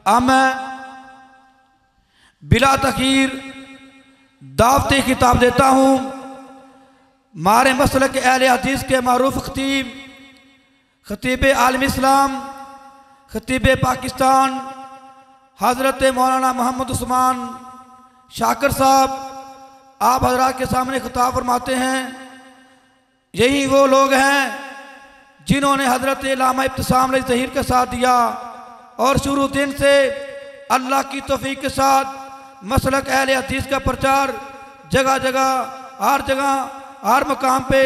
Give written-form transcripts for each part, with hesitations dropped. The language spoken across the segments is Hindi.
अब मैं बिला तखीर दावती खिताब देता हूँ मारे मसलक अहले हदीस के मारूफ खतीब खतीब आलम इस्लाम खतीब पाकिस्तान हज़रत मौलाना मोहम्मद उस्मान शाकर साहब आप हजरात के सामने खिताब फरमाते हैं। यही वो लोग हैं जिन्होंने हज़रत इल्लामा इब्तिसाम ज़हीर का साथ दिया और शुरू दिन से अल्लाह की तौफीक के साथ मसलक अहले हदीस का प्रचार जगह जगह हर मकाम पे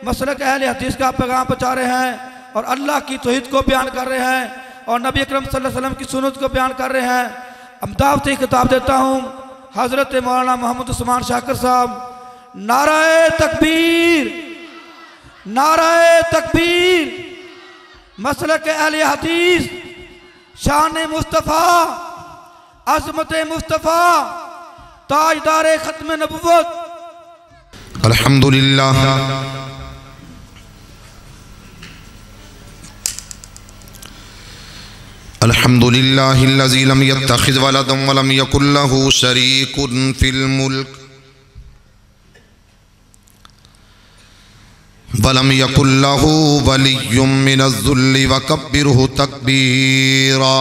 मसलक अहले हदीस का पैगाम पहुँचा रहे हैं और अल्लाह की तौहीद को बयान कर रहे हैं और नबी अकरम सल्लल्लाहु अलैहि वसल्लम की सुन्नत को बयान कर रहे हैं। अब दावती खिताब देता हूँ हज़रत मौलाना मोहम्मद उस्मान शाकर साहब। नाराए तकबीर, नाराए तकबीर। मसलक अहले हदीस, शान मुस्तफ़ा, अज़मत मुस्तफ़ा, ताजदार ख़त्म नबुव्वत। अल्हम्दुलिल्लाह अल्हम्दुलिल्लाहिल्लज़ी लम यत्तखिज़ वलदन वलम यकुल लहू शरीकुन फिल मुल्क वलम यकुल लहू वलिय्युम मिनज़्ज़ुल्लि वकब्बिरहु तकबीरा।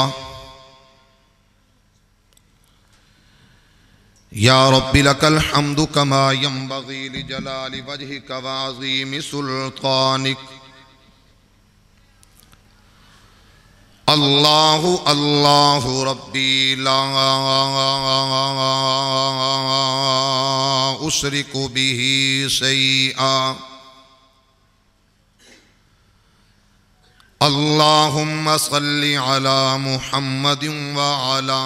या रब्बि लकल हम्दु कमा यंबग़ी लिजलालि वजहिका व अज़ीमि सुल्तानिक। अल्लाहु अल्लाहु रब्बी ला उशरिकु बिही शैआ। अल्लाहुम्मा सल्लि अला मुहम्मदिन व अला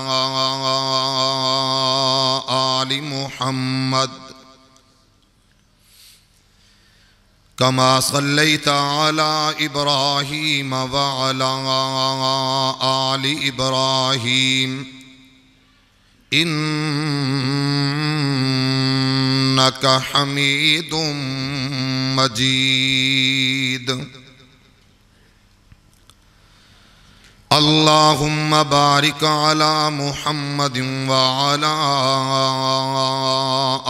आलि मुहम्मद कमा सल्लैता अला इब्राहीम व अला आलि इब्राहीम इन्नका हमीदुम मजीद। अल्लाहुम्मा बारिक अला मुहम्मदिन व अला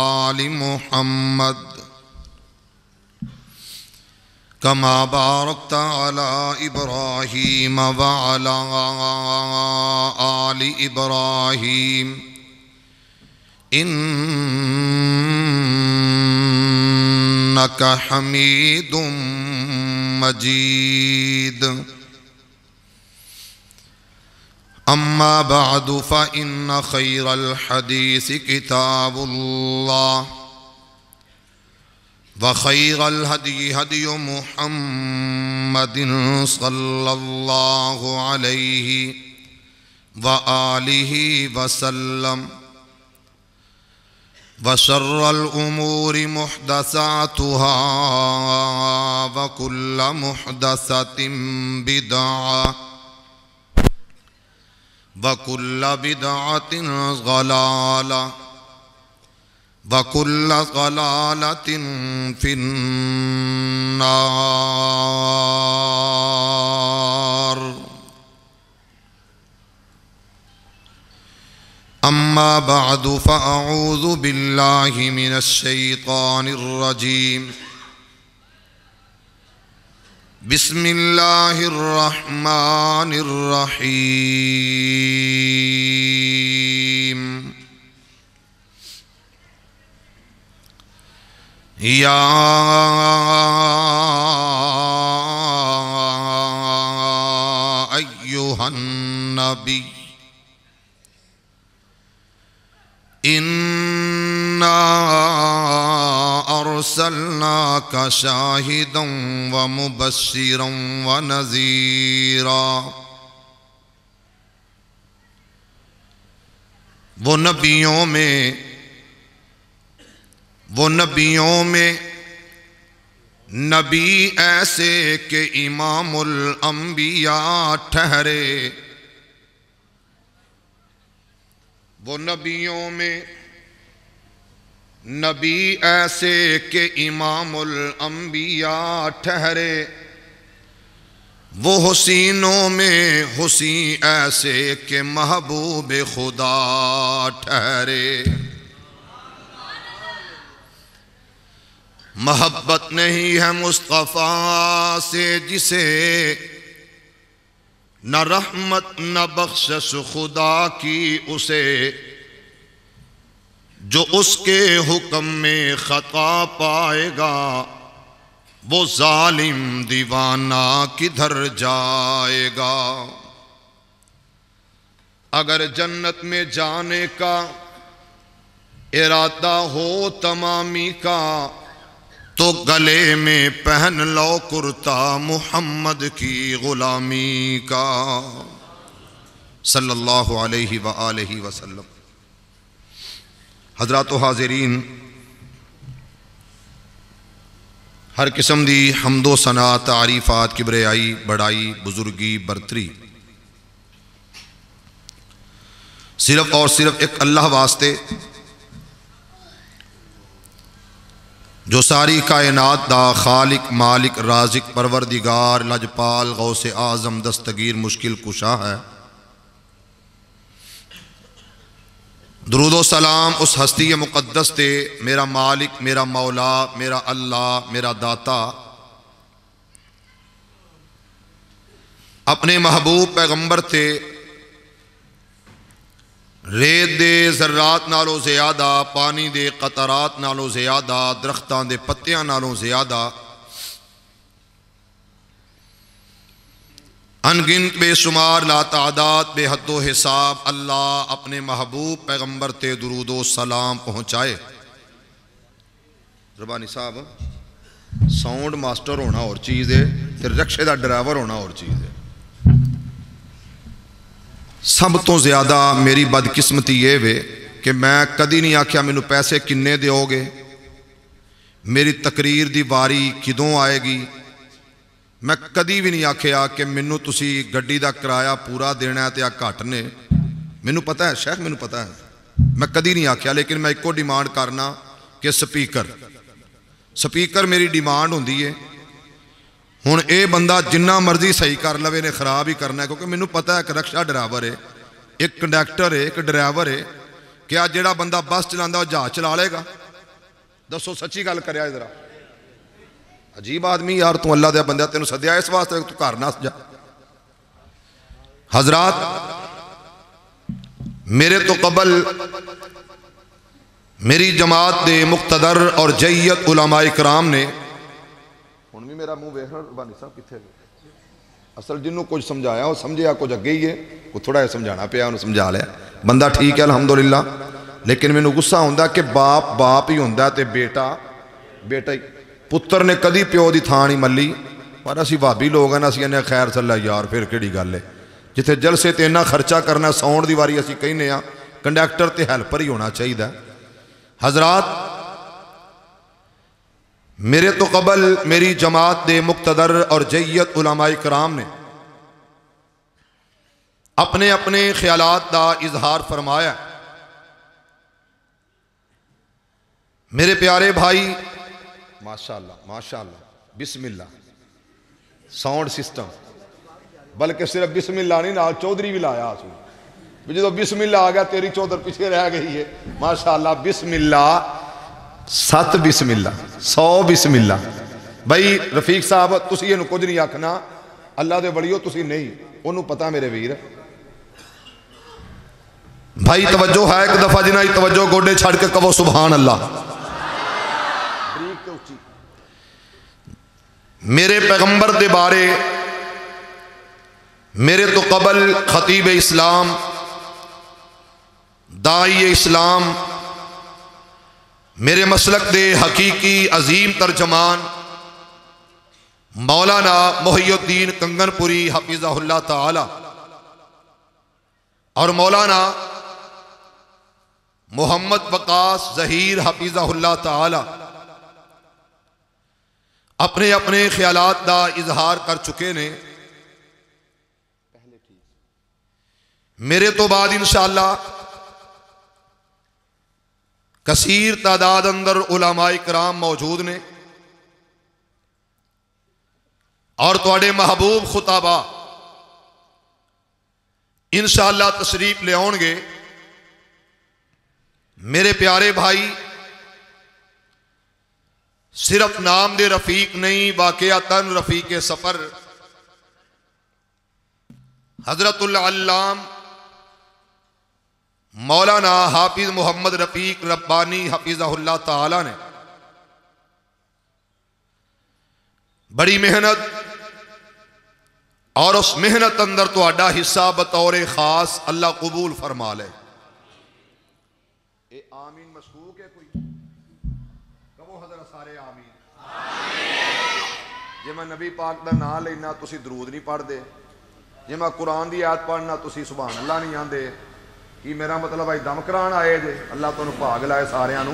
आलि मुहम्मद कमा बारकता अला इब्राहीम व अला आलि इब्राहीम इन्नका हमीदुम मजीद। अम्मा बअदु फ़इन्न खैरल हदीस किताबुल्लाह व खैरल हदी हदी मुहम्मदिन सल्लल्लाहु अलैहि व आलिहि वसल्लम व शर्रल उमूरि मुहदसातुहा व कुल्ल मुहदसतिन बिदअह वकुल्ल बिदअतिन ज़लाला वकुल्ल ज़लालतिन फिन्नार। अम्मा बअदु फ़अऊज़ु बिल्लाहि मिनश शैतानिर रजीम। बिस्मिल्लाहिर्रहमानिर्रहीम। या अय्युहन नबी इन्ना अर्सलनाका शाहिदन व मुबश्शिरन व नज़ीरा। वो नबियों में नबी ऐसे के इमामुल अंबिया ठहरे। वो नबियों में नबी ऐसे के इमामुल अंबिया ठहरे। वो हुसीनों में हुसी ऐसे के महबूब खुदा ठहरे। मोहब्बत नहीं है मुस्तफ़ा से जिसे न रहमत न बख्शिश खुदा की उसे, जो उसके हुक्म में खता पाएगा वो जालिम दीवाना किधर जाएगा। अगर जन्नत में जाने का इरादा हो तमामी का, तो गले में पहन लो कुर्ता मुहम्मद की गुलामी का सल्लल्लाहु अलैहि व आलिहि वसल्लम। हज़रात व हाज़रीन, हर किस्म दी हम्दो सना तारीफ़ात किबरियाई बड़ाई बुजुर्गी बरतरी सिर्फ और सिर्फ एक अल्लाह वास्ते, जो सारी कायनात दा खालिक मालिक राजिक परवरदिगार लजपाल गौसे आज़म दस्तगीर मुश्किल कुशा है। दुरूदो सलाम उस हस्ती मुक़द्दस ते मेरा मालिक, मेरा मौला, मेरा अल्लाह, मेरा दाता अपने महबूब पैगंबर ते रेत दे ज़र्रात नालों ज़्यादा, पानी दे कतरात नालों ज़्यादा, दरख्तां दे पत्तियां नालों ज़्यादा अनगिनत बेशुमार लातादाद बेहद्दो हिसाब अल्लाह अपने महबूब पैगंबर ते दुरूदो सलाम पहुँचाए। रबानी साहब, साउंड मास्टर होना और चीज़ है, ते रिक्शे का ड्राइवर होना और चीज़ है। सब तो ज़्यादा मेरी बदकिस्मती ये वे कि मैं कदी नहीं आख्या मैनू पैसे किन्ने दोगे, मेरी तकरीर दी वारी किदों आएगी। मैं कदी भी नहीं आख्या कि मैनू तुसी गड्डी दा किराया पूरा देना है तो आ घट ने। मैनू पता है शेख, मैनू पता है, मैं कदी नहीं आख्या। लेकिन मैं एको डिमांड करना कि स्पीकर मेरी डिमांड होंदी है। हुण ये बंदा जिन्ना मर्जी सही कर लवे ने खराब ही करना है, क्योंकि मैनू पता है एक रिक्शा ड्राइवर है, एक कंडक्टर है, एक ड्राइवर है। क्या जिहड़ा बंदा बस चलाता जहाज चला लेगा? दसो, सच्ची गल करिया जरा। अजीब आदमी यार, तू अल्लाह दे बंदा, तेन सद्या इस वास्ते तू घर ना जा। हजरात, मेरे तो कबल मेरी जमात दे मुक्तदर और जय्यत उलमा इकराम ने, हुण भी मेरा मुंह वेख रबानी साहब कित्थे, असल जिन्हों कुछ समझाया वो समझिया कुछ अगे ही है, को थोड़ा जिहा समझाना पिया, उन्हें समझा लिया। बंदा ठीक है अल्हम्दुलिल्लाह, लेकिन मैनू गुस्सा आउंदा कि बाप बाप ही होंदा ते बेटा बेटा ही। पुत्र ने कदी प्यो की थां नहीं मल्ली, पर असी भाभी लोग हैं ना, असी इन्हें खैर सल्ला यार फिर केड़ी गल है। जिथे जलसे ते इन्ना खर्चा करना, साउंड की वारी असी कहने आ, कंडक्टर ते हैल्पर ही होना चाहिए। हजरात, मेरे तो कबल मेरी जमात दे मुक्तदर और जय्यत उलमा इकराम ने अपने अपने ख्यालात का इजहार फरमाया। मेरे प्यारे भाई, माशाअल्लाह माशाअल्लाह, बिस्मिल्लाह साउंड सिस्टम, बल्कि सिर्फ बिस्मिल्लाह नहीं, नाल चौधरी भी लाया भी। जो बिस्मिल्लाह आ गया तेरी चौधर पीछे रह गई है। माशाअल्लाह, बिस्मिल्लाह, 7 बिस्मिल्लाह, 100 बिस्मिल्लाह। भाई रफीक साहब, तुसी इहनूं कुछ नहीं आखना, अल्लाह दे वड़ियो, तुसी नहीं, उन्होंने पता मेरे वीर। भाई तवज्जो है, एक दफा जिन्हां दी तवज्जो गोडे छड़ के कहो सुभान अल्लाह। मेरे पैगंबर दे बारे मेरे तो कबल खतीब इस्लाम, दाई इस्लाम, मेरे मसलक दे हकीकी अजीम तर्जमान मौलाना मोहिउद्दीन कंगनपुरी हफिज़हुल्लाह ताला और मौलाना मोहम्मद वकास ज़हीर हफिज़हुल्लाह ताला अपने अपने ख्यालात का इजहार कर चुके ने। मेरे तो बाद इंशाअल्लाह कसीर तादाद अंदर उलमा इकराम मौजूद ने। और तुहाडे महबूब खुताबा इंशाअल्लाह तशरीफ ले आउणगे। मेरे प्यारे भाई, सिर्फ नाम दे रफीक नहीं, वाकयातन रफीक सफर हजरतुल अल्लाम मौलाना हाफिज मोहम्मद रफीक रब्बानी हफिज़हुल्लाह ताला ने बड़ी मेहनत और उस मेहनत अंदर तुहाडा हिस्सा बतौर खास अल्लाह कबूल फरमा ले। ए आमीन मशकूक है कोई? कहो हजरत सारे आमीन। जे मैं नबी पाक का नाम लेना तुसी दरूद नहीं पढ़ते, जे मैं कुरान की आयत पढ़ना तुसी सुभान अल्लाह नहीं आंदे। कि मेरा मतलब है दम करान आए जे? अल्लाह तुहानू भाग लाए सारियां नू,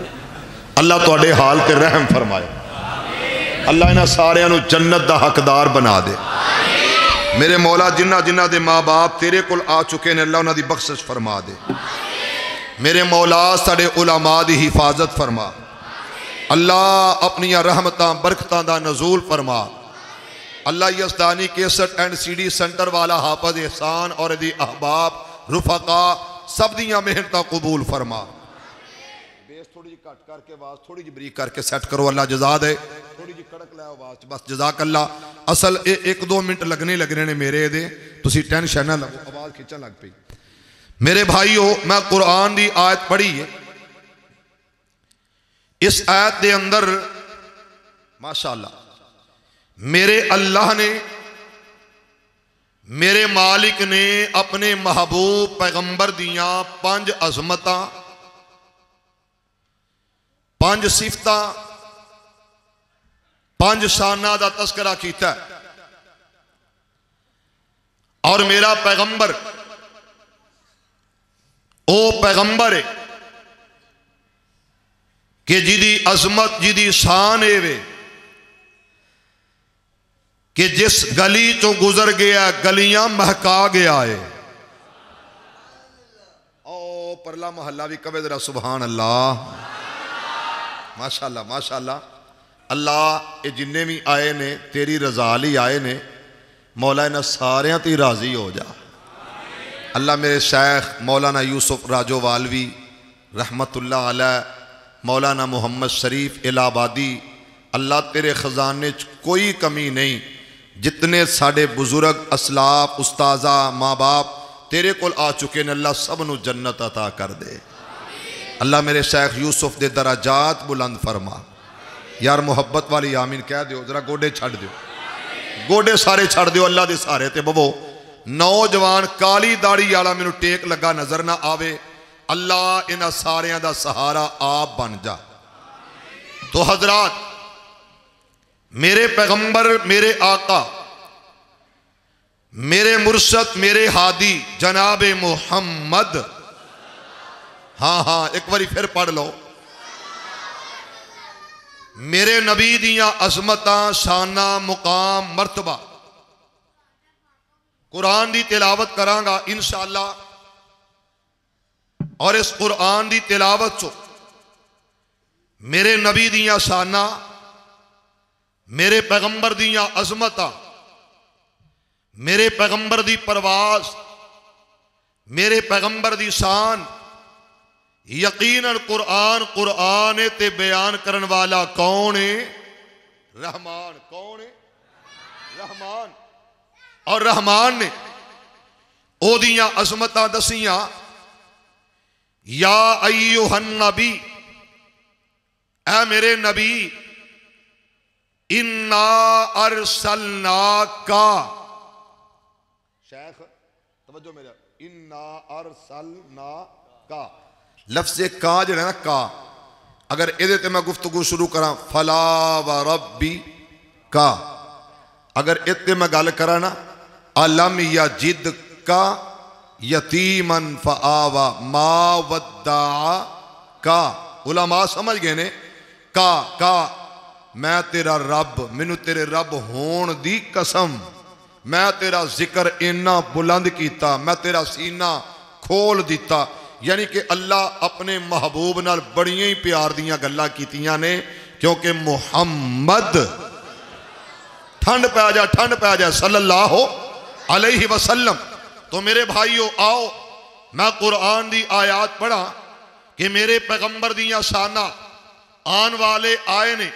अल्लाह तुहाडे हाल ते रहम फरमाए, अल्लाह इन्हां सारियां नू जन्नत दा हकदार बना दे। मेरे मौला जिन्ना जिन्ना दे माँ बाप तेरे कोल आ चुके ने अल्लाह उन्हां दी बख्शिश फरमा दे। मेरे मौला साडे उलमा दी हिफाजत फरमा, अल्लाह अपनिया रहमतां बरकतां दा नज़ूल फरमा। अल्लाह यज़दानी केसट एंड सीडी सेंटर वाला हाफिज एहसान और दी अहबाब रुफका सब दियां मेहनतां कबूल फरमा। बेस थोड़ी जी घट करके आवाज थोड़ी जी बरीक करके सेट करो, अल्लाह जज़ा दे। थोड़ी जी कड़क लै आवाज बस, जज़ाक अल्लाह। असल एक दो मिनट लगने ने मेरे दे, तुसी टेंशन ना लगो, आवाज खिंचन लग पई। मेरे भाईओ, मैं कुरान की आयत पढ़ी है। इस आयत के अंदर माशाअल्लाह मेरे अल्लाह ने, मेरे मालिक ने अपने महबूब पैगंबर दियां 5 अजमतां, 5 सिफतां, 5 शाना का तस्करा किया। और मेरा पैगंबर ओ पैगंबर है कि जिदी अजमत जिदी शान है कि जिस गली चो गुजर गया गलियां महका गया है। ओ परला मोहल्ला भी कवे जरा सुभान अल्लाह। माशाअल्लाह माशाअल्लाह। अल्लाह ये जिन्ने भी आए ने तेरी रजा ही आए ने, मौला इन्हां सारियां ते राजी हो जा। अल्लाह मेरे शेख मौलाना यूसुफ राजोवालवी रहमतुल्लाह अलैह, मौलाना मोहम्मद शरीफ इलाहाबादी, अल्लाह तेरे खजाने च कोई कमी नहीं। जितने साडे बुजुर्ग असलाफ उस्ताजा माँ बाप तेरे कोल आ चुके ने, अल्लाह सब नू जन्नत अता कर दे। अल्लाह मेरे शेख यूसुफ दे दराजात बुलंद फरमा। यार मुहब्बत वाली आमीन कह दो, जरा गोडे छड़ दो, गोडे सारे छड़ दो, अल्लाह दे सारे ते बवो। नौजवान काली दाड़ी वाला मैनू टेक लगा नजर ना आवे, अल्लाह इन्हां सारियां दा सहारा आप बन जा। तो हजरात, मेरे पैगंबर, मेरे आका, मेरे मुर्शद, मेरे हादी जनाब मुहम्मद, हाँ हाँ एक बारी फिर पढ़ लो, मेरे नबी दियां अजमतां शाना मुकाम मर्तबा कुरान की तिलावत करांगा इंशाअल्लाह। और इस कुरान की तिलावत चो मेरे नबी दियां शाना, मेरे पैगंबर दियां अजमतां, मेरे पैगंबर दी परवाज, मेरे पैगंबर दी शान, यकीनन कुरान कुरान है ते बयान करने वाला कौन है? रहमान। कौन है? रहमान। और रहमान ने ओदियां अजमतां दसियां, या अय्युहन नबी, ऐ मेरे नबी, इन्ना अरसलनाका, शेख तवज्जो मेरा, इन्ना अरसलनाका लफ्ज़ का जो है ना का, अगर ये ते मैं गुफ्तगू शुरू करा फला व रब्बी का, अगर इतने मैं गल करा ना अलम या जिद का यतीमन फ़आवा मा वद्दा का, उलमा समझ गए ने का मैं तेरा रब, मैनू तेरे रब होण दी कसम, मैं तेरा जिक्र इन्ना बुलंद किया, मैं तेरा सीना खोल दिता। यानी कि अल्लाह अपने महबूब नाल बड़ियां ही प्यार दियां गल्लां कीतियां ने, क्योंकि मुहम्मद ठंड पै जाए, ठंड पै जाए सल्लल्लाहु अलैहि वसल्लम। तो मेरे भाइयों आओ मैं कुरान दी आयात पढ़ा कि मेरे पैगंबर दियां शाना आन वाले आए ने,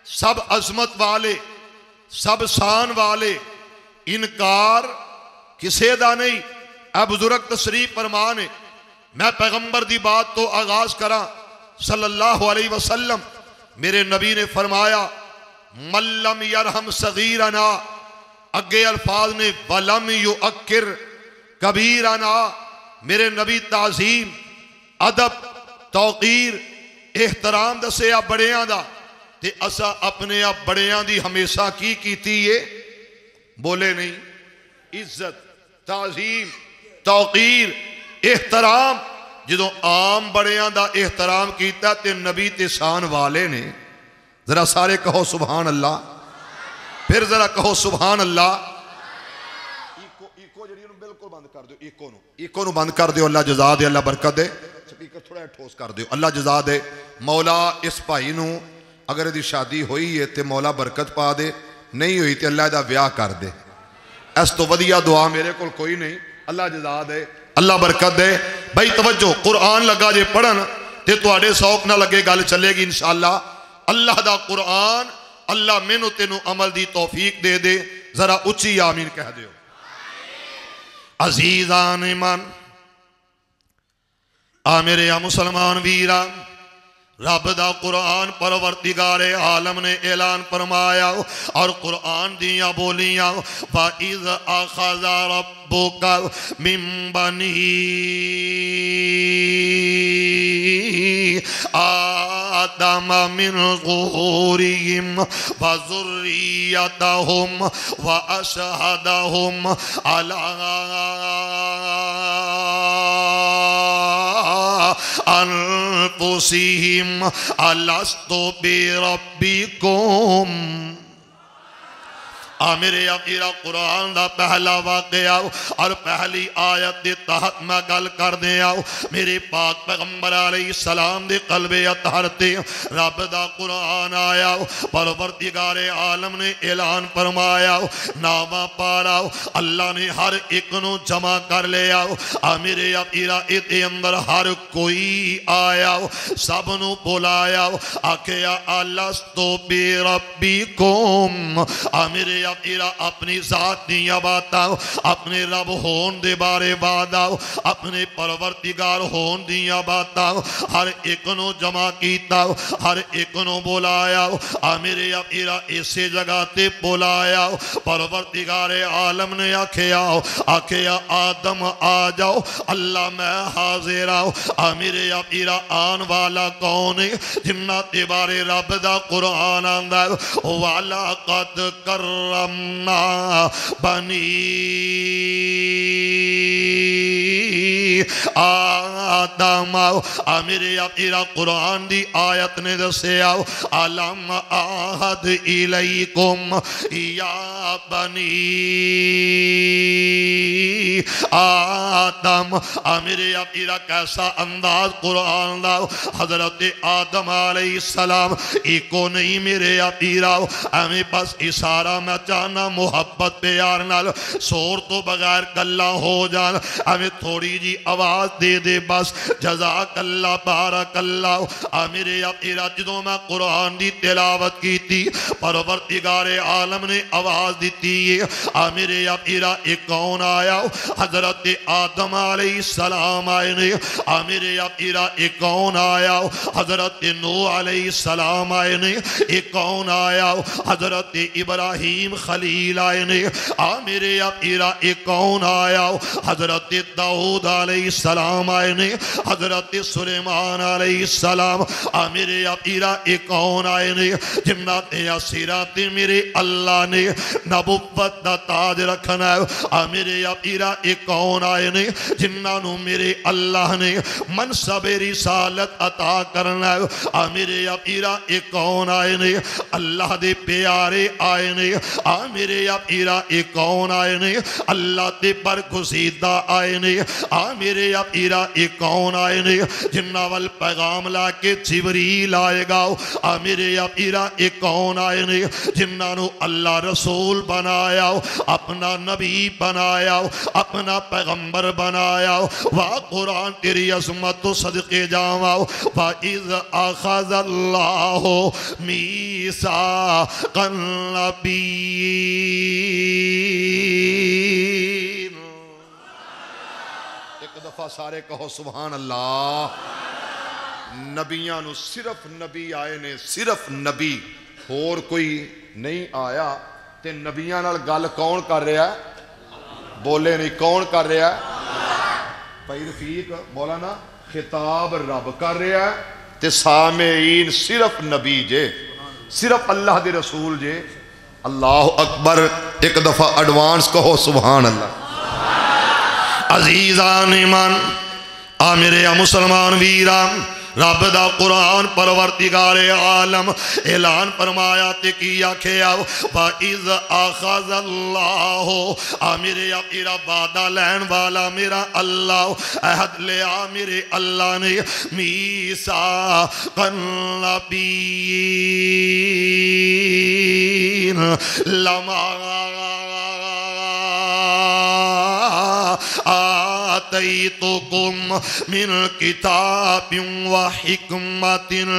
सब अजमत वाले, सब शान वाले, इनकार किसे दा नहीं। अब बुजुर्ग तशरीफ फरमा ने, मैं पैगंबर दी बात तो आगाज करा सल्लल्लाहु अलैहि वसल्लम। मेरे नबी ने फरमाया मल्लम यरहम सगीरना, अगे अल्फाज ने वलम युअक्किर कबीरना। मेरे नबी ताजीम, अदब, तौकीर, एहतराम दसिया बड़ियां दा, ते असा अपने आप बड़ियां दी हमेशा की कीती है, बोले नहीं, इज्जत, ताजीम, तौकीर, एहतराम। जो आम बड़ियां दा एहतराम किया ते नबी ते शान वाले ने, जरा सारे कहो सुभान अल्लाह, फिर जरा कहो सुभान अल्लाह। इको जी बिल्कुल बंद कर दो, इको बंद कर दो। अल्लाह जजा दे, अल्लाह बरकत दे। स्पीकर थोड़ा ठोस कर दो, अल्लाह जजा दे। मौला इस भाई नू अगर यदि शादी हुई है तो मौला बरकत पा दे, नहीं हुई तो अल्लाह दा ब्याह कर दे। इस तो वधिया दुआ मेरे को कोई नहीं। अल्लाह जजा दे, अल्लाह बरकत दे। भाई तवज्जो, कुरान लगा जे पढ़न ते तुहाडे शौक ना लगे, गल चलेगी इंशाअल्लाह। अल्लाह दा कुरान, अल्लाह मैनू तेनू अमल दी तौफीक दे दे। जरा उच्ची आमीन कह दियो। अजीजान ईमान, आ मेरे आ मुसलमान वीरा, रब दा कुरान परवरदिगारे आलम ने ऐलान फरमाया और कुरान दियां बोलियां व इज़ अख़ज़ रब्बुका मिन बनी आदम मिन ज़ुहूरिहिम व ज़ुर्रियतहुम व अशहदहुम अला अनफुसिहिम अलस्तु बिरब्बिकुम। मेरे अमीरा कुरान का पहला वाकया और पहली आयत के तहत मैं गल कर दिया। मेरे पाक पैगंबर अलैहिस्सलाम दे कल्बे अतहर ते रब दा कुरान आया। परवरदिगारे आलम ने ऐलान फरमाया, नामा पारा अल्लाह ने हर एक नू जमा कर लिया। मेरे अमीरा इहदे अंदर हर कोई आया, सब नू बुलाया, आखिया अलस्तु बिरब्बिकुम। मेरे इरा अपनी जात दियां बातां, अपने रब होन दे बारे बादां, अपने परवरदिगार होन दियां बातां हर एक नू जमा कीता, हर एक नू बुलाया। मेरे इरा इसे जगह ते बुलाया। परवरदिगारे आलम ने आखिया आदम आ जाओ, अल्लाह मैं हाजिर आ। मेरे इरा आन वाला कौन है? जिन्ना दे बारे रब दा कुरान आंदा वाला कद कर बनी आदम। मेरे तेरा कुरान दी आयत ने दसिया अलम आहद इलैकुम या बनी आदम। मेरे तेरा कैसा अंदाज कुरान दा। हजरत आदम अलैहिस्सलाम एको नहीं मेरे तेरा, एवं बस इशारा मैं चाहना मुहब्बत प्यार नाल, शोर तो बगैर गल्ला हो जान, एवं थोड़ी जी आवाज दे दे बस जज़ाक अल्लाह बारक अल्लाह। मेरे तेरा जो मैं कुरान की तिलावत की थी, परवरदिगारे आलम ने आवाज दी है। मेरे तेरा एक कौन आया? हजरत आदम अलैहिस्सलाम आए ने। मेरे तेरा एक कौन आया? हजरत नूह अलैहिस्सलाम आए ने। एक कौन आया? हजरत इब्राहिम खलील आए ने। मेरे तेरा एक कौन आया? हजरत दाऊद अलैहिस्सलाम आए ने। हजरत सुलेमान अलैहिस्सलाम। मेरे तेरा एक कौन आए ने? जिन्ना तेरा सिरा ते मेरे अल्लाह ने नबुव्वत दा ताज रखना है। मेरे तेरा एक कौन आए ने? जिन्ना नू मेरे अल्लाह ने मनसब रिसालत अता करना है। मेरे तेरा एक कौन आए ने? अल्लाह दे प्यारे आए ने। मेरे तेरा एक कौन आए ने? अल्लाह दे बरगुज़ीदा आए ने। मेरे तेरा एक कौन आए ने जिन्ना वल पैगाम ला के जिबरील आएगा। आ मेरे पीरा ये कौन आए ने जिन्होंने अल्लाह रसूल बनाया, अपना नबी बनाया, अपना पैगंबर बनाया। वाह कुरान तेरी अज़मत तो सदके जावा। वा इज़ अख़ज़ल्लाहु मीसाक़न नबीय्यीन। एक दफा सारे कहो सुभान अल्लाह। नबियां नू सिर्फ नबी आए ने, सिर्फ नबी, होर कोई नहीं आया। ते नबियां नाल गल कौन कर रहा है? बोले नहीं, कौन कर रहा है? भाई रफीक मौलाना खिताब रब कर रहा है ते सामेईन सिर्फ नबी जे, सिर्फ अल्लाह दे रसूल जे। अल्लाह अकबर। एक दफा एडवांस कहो सुभान अल्लाह। अजीज़ान ईमान आ मेरे मुसलमान वीरा, रब दा कुरान परवरदिगारे आलम ऐलान फरमाया ते की आखेया। वा इज़ अख़ज़ल्लाहु आ मेरे मेरा वादा लैन वाला मेरा अल्लाह अहद लिया मेरे अल्लाह ने मीसाक़न नबीय्यीन लमा आतैतुकुम मिन किताबिन व हिकमतिन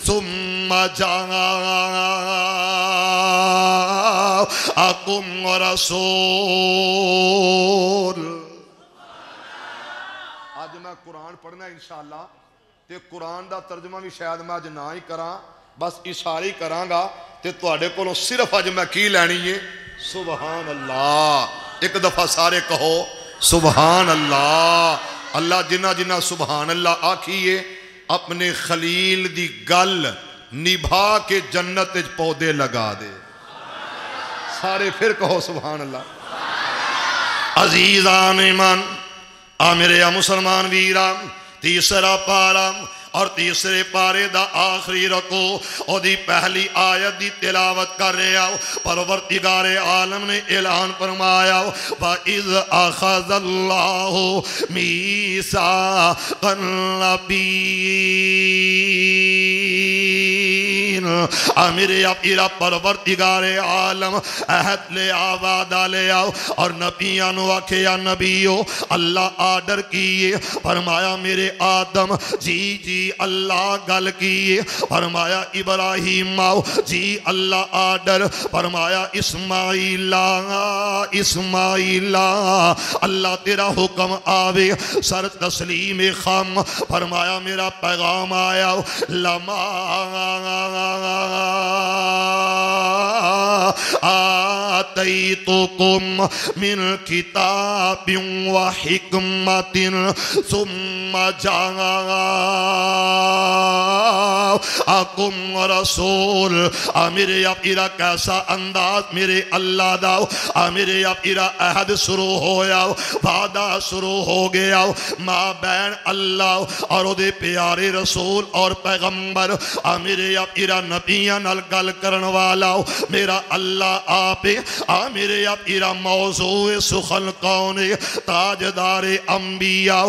सुम्मा जाअकुम रसूल। आज मैं कुरान पढ़ना इंशाअल्लाह ते कुरान दा तर्जमा भी शायद मैं अज ना ही करा, बस इशारे ही करांगा ते तुहाडे कोलों सिर्फ अज मैं की लैनी है सुभान अल्लाह। एक दफा सारे कहो सुभान अल्लाह। अल्लाह जिन्ना जिन्ना सुभान अल्लाह आखिए अपने खलील दी गल निभा के जन्नत च पौधे लगा दे। सारे फिर कहो सुभान अल्लाह। अजीज़ान ईमान आ मेरे मुसलमान वीरा, तीसरा पारा और तीसरे पारे दा आखिरी रको ओदी पहली आयत दी तिलावत कर रहे आओ। परवरदिगारे आलम ने ऐलान फरमाया व इज़ अख़ज़ल्लाहु मीसाक़न नबीय्यीन। मेरे अपना परवरदिगारे आलम अहद ले आओ, वादा ले आओ और नबियां नु आखेया नबियो अल्लाह आर्डर किए। फरमाया मेरे आदम जी जी अल्लाह गल की। फरमाया इब्राहिम आओ जी अल्लाह आर्डर। फरमाया इस्माइला इस्माइला अल्लाह तेरा हुक्म आवे। सर तस्लीम खम। फरमाया मेरा पैगाम आया लमा आतैतुकुम मिन किताबिन व हिकमतिन सुम्मा जाअकुम रसूल। मेरे अपना कैसा अंदाज मेरे अल्लाह दाओ। मेरे अपना अहद शुरू होया, वादा शुरू हो गया माँ बैन अल्लाह और उहदे प्यारे रसूल और पैगंबर। मेरे अपना नबियां नाल गल करन वाला मेरा अल्लाह आपे। मेरे अपना मौजू सुखल कौन ताजदारे अंबिया।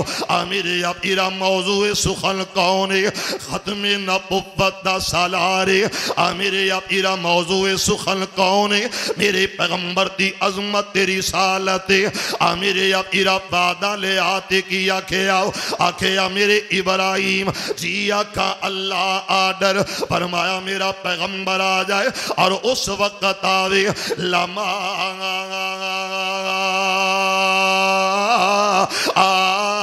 मेरे अपना मौजू सुखल कौन खत्मे नबुव्वत दा सालारे। मेरे अपना मौजू सुखल कौन मेरे पैगंबर दी अजमत तेरी सालत। मेरे अपना वादा ले आते की आखेया आखेया मेरे इब्राहिम जी आखा अल्लाह आर्डर। फरमाया मेरा पैगंबर आ जाए और उस वक्त आवे लमा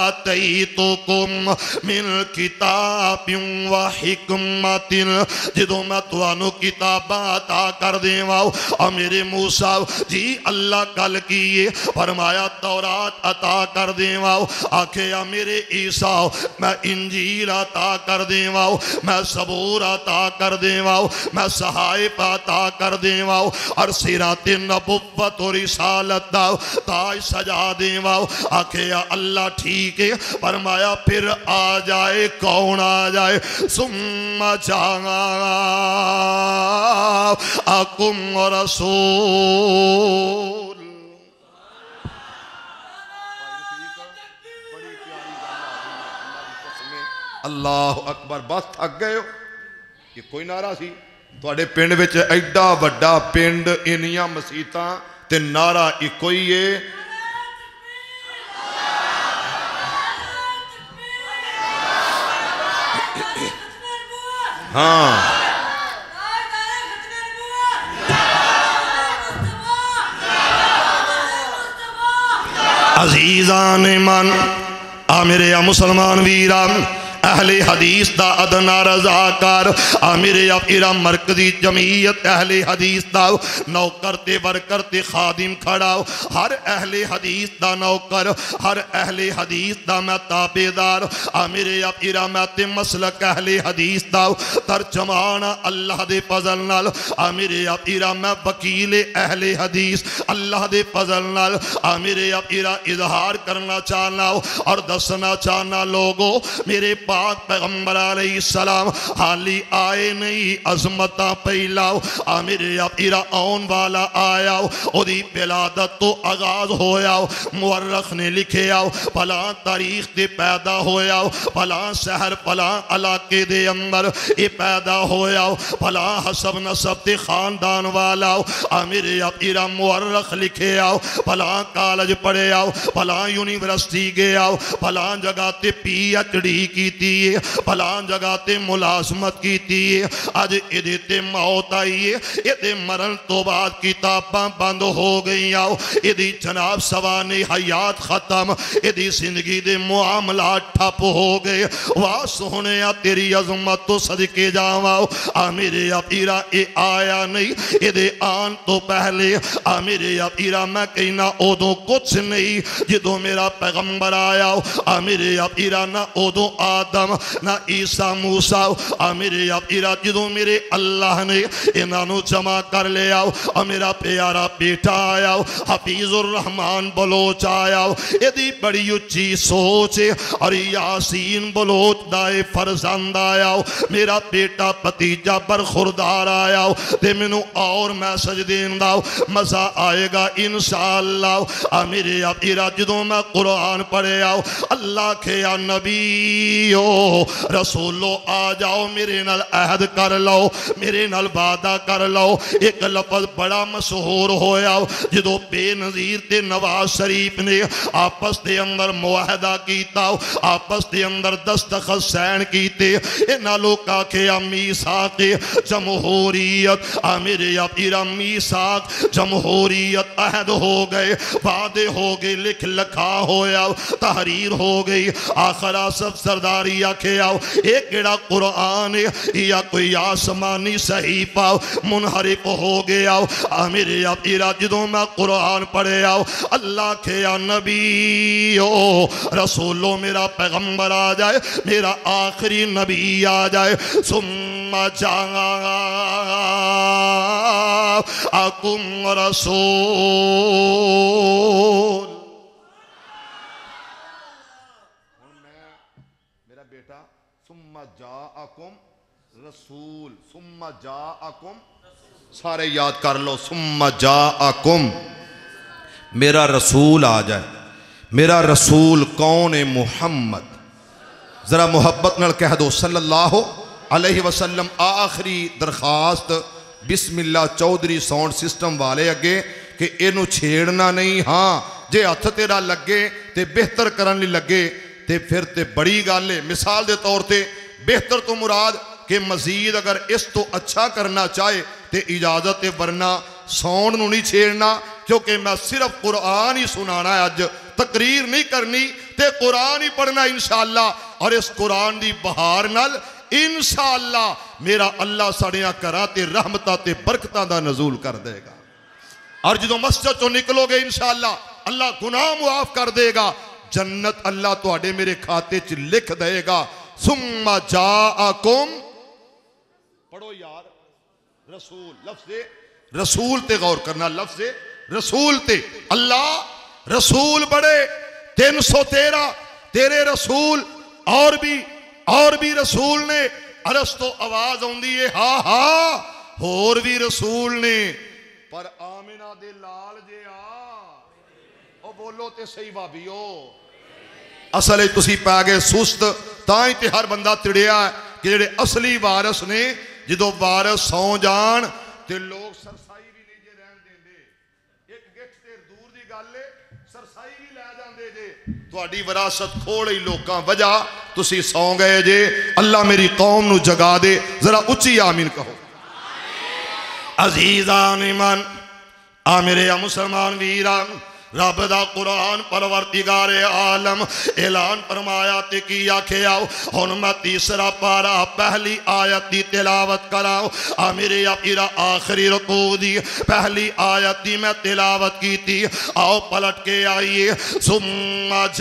आतैतुकुम मिन किताबिन व हिकमतिन। जदों मैं तुहानू किताबां अता कर देवां और मेरे मूसा जी अल्लाह गल कीए। फरमाया तौरात अता कर देवां। आखेया मेरे ईसा मैं इंजील अता कर देवां, मैं सबूर अता कर देवां, मैं सहायब अता कर देवां और सिराते नबुव्वत और रिसालत दा ताज सजा देवां। आखेया अल्लाह ठीक है। फरमाया फिर आ जाए कौन आ जाए सुम्मा जाअकुम रसूल। बड़ी प्यारी गल आ गई। अल्लाह अकबर। बस थक गए हो? ये कोई नारा सी तुहाडे पिंड विच? एडा वड्डा पिंड, इन्नियां मसीतां ते नारा इको ही है। हाँ अजीज़ान मन आ मेरे आ मुसलमान वीरा, अहले हदीस दा अदना रज़ाकार, आ मेरे इरा मरकजी जमीयत अहले हदीस दा नौकर ते वर्कर ते खादिम खड़ा। हर अहले हदीस दा नौकर, हर अहले हदीस दा मैं ताबेदार। आ मेरे इरा मैं ते मसलक अहले हदीस दा तर्जमान अल्लाह दे फजल नाल। आ मेरे इरा मैं वकील अहले हदीस अल्लाह दे फजल नाल। आ मेरे इरा इजहार करना चाहना और दसना चाहना लोगो, मेरे पाक पैगंबर अलैहिस्सलाम हाली आए नहीं, अजमता पहलाओ। आ मेरे इरा आउन वाला आया, ओदी विलादत तो आगाज होया। मुअर्रख ने लिखे आओ फला तारीख ते पैदा होया, फला शहर फला इलाके दे अंदर ये पैदा होया, फला हसब नसब ते खानदान वाला। आ मेरे इरा मुअर्रख लिखे आओ, फला कॉलेज पढ़े आओ, फला यूनिवर्सिटी गए आओ, फला जगह ते PhD की, फलां जगह ते मुलाजमत की। अज इहदे ते मौत आई है, इहदे मरण तो बाद किताबां बंद हो गई। आओ इहदी जनाब सवाने हयात खत्म, इहदी जिंदगी दे मुआमला ठप हो गए। वाह सोहने तेरी अजमत तो सदके जावा। आ मेरे पीरा ये आया नहीं, इहदे आन तो पहले आ मेरे पीरा मैं कहना उदों कुछ नहीं जदों मेरा पैगंबर आया। आ मेरे पीरा ना उदों आदम ना ईसा मूसा। आ मेरे इरा जो मेरे अल्लाह ने इन्हों जमा कर लिया। आ मेरा प्यारा बेटा आया हफीजुर रहमान बलोच आया, यदि बड़ी उच्ची सोच और यासीन बलोच दाए फरजंद आया। मेरा बेटा भतीजा बरखुरदार आया ते मैनू और मैसेज देन दा मजा आएगा इंशाअल्लाह। आ मेरे इरा जो मैं कुरान पढ़िया अल्लाह के या नबी रसूलो आ जाओ, मेरे नाल अहद कर लो, मेरे नाल वादा कर लो। एक लफज बड़ा मशहूर होया जो बेनज़ीर ते नवाज शरीफ ने आपस के अंदर मुआहदा किया, आपस के अंदर दस्तखत सैन किए। इन्होंने लोग आखे मीसाक जमहूरियत। आ मेरे इरा मीसाक जमहूरियत अहद हो गए, वादे हो गए, लिख लिखा होया, तहरीर हो गई। आखरा सब सरदारी आखे आओ ये केड़ा कुरान है या कोई आसमानी सहीफा मुनहरिफ हो गया। आ मेरे इरा जो मैं कुरान पढ़े आओ अल्लाह के या नबी हो रसूलो मेरा पैगंबर आ जाए, मेरा आखिरी नबी आ जाए। सुम्मा जाअकुम रसूल। सुम्मा जाअकुम रसूल, सुम्मा जाअकुम सारे याद कर लो। सुम्मा जाअकुम मेरा रसूल आ जाए। मेरा रसूल कौन है? मुहम्मद। जरा मोहब्बत नाल कह दो सल्लल्लाहु अलैहि वसल्लम। आखिरी दरखास्त बिस्मिल्लाह चौधरी साउंड सिस्टम वाले अगे कि इनू छेड़ना नहीं। हाँ जे हथ तेरा लगे तो बेहतर करने लगे तो फिर तो बड़ी गल है। मिसाल के तौर पर बेहतर तो मुराद कि मजीद अगर इस तो अच्छा करना चाहे तो इजाजत है, वरना साउंड नूं नहीं छेड़ना, क्योंकि मैं सिर्फ कुरान ही सुनाना है। अज तकरीर नहीं करनी ते कुरान ही पढ़ना इंशाअल्लाह। और इस कुरान की बहार नाल इंशाअल्लाह मेरा अल्लाह साड़ियां घरां ते रहमतां ते बरकतां दा नज़ूल कर देगा। और जो मस्जिद चो निकलोगे इंशाअल्लाह अल्लाह गुनाह मुआफ कर देगा, जन्नत अल्लाह तुहाडे मेरे खाते च लिख देगा। सुम्मा जाअकुम पढ़ो यार रसूल। लफ्ज़े रसूल ते गौर करना, लफ्ज़े रसूल ते। अल्लाह रसूल बड़े 313 तेरे रसूल और भी रसूल ने। अरस तो आवाज आउंदी है हा हा होर भी रसूल ने, पर आमिना दे लाल जे ओ बोलो ते सही भाभीओ। असल तुसी पै गए सुस्त ताई तो हर बंदा तिड़िया कि जेडे असली वारस ने जो वारस सौ जान तो लोग सरसाई भी नहीं जे रहन देंदे, एक गिठ ते दूर की गल है सरसाई भी लै जांदे जे। तुहाडी विरासत खोड़ ही लोकां वजह तुसी सौ गए जे। अल्लाह मेरी कौम नू जगा दे, जरा उच्ची आमीन कहो। अजीज़ान ईमान आ मेरे मुसलमान वीरा, रब दा कुरान परवरदिगार आलम ऐलान फरमाया ते की आखिया। हुण मैं तीसरा पारा पहली आयत की तिलावत कराओ। आ मेरे अपीरा आखिरी रुकू दी पहली आयत की मैं तिलावत की थी। आओ पलट के आइए। सुम्मा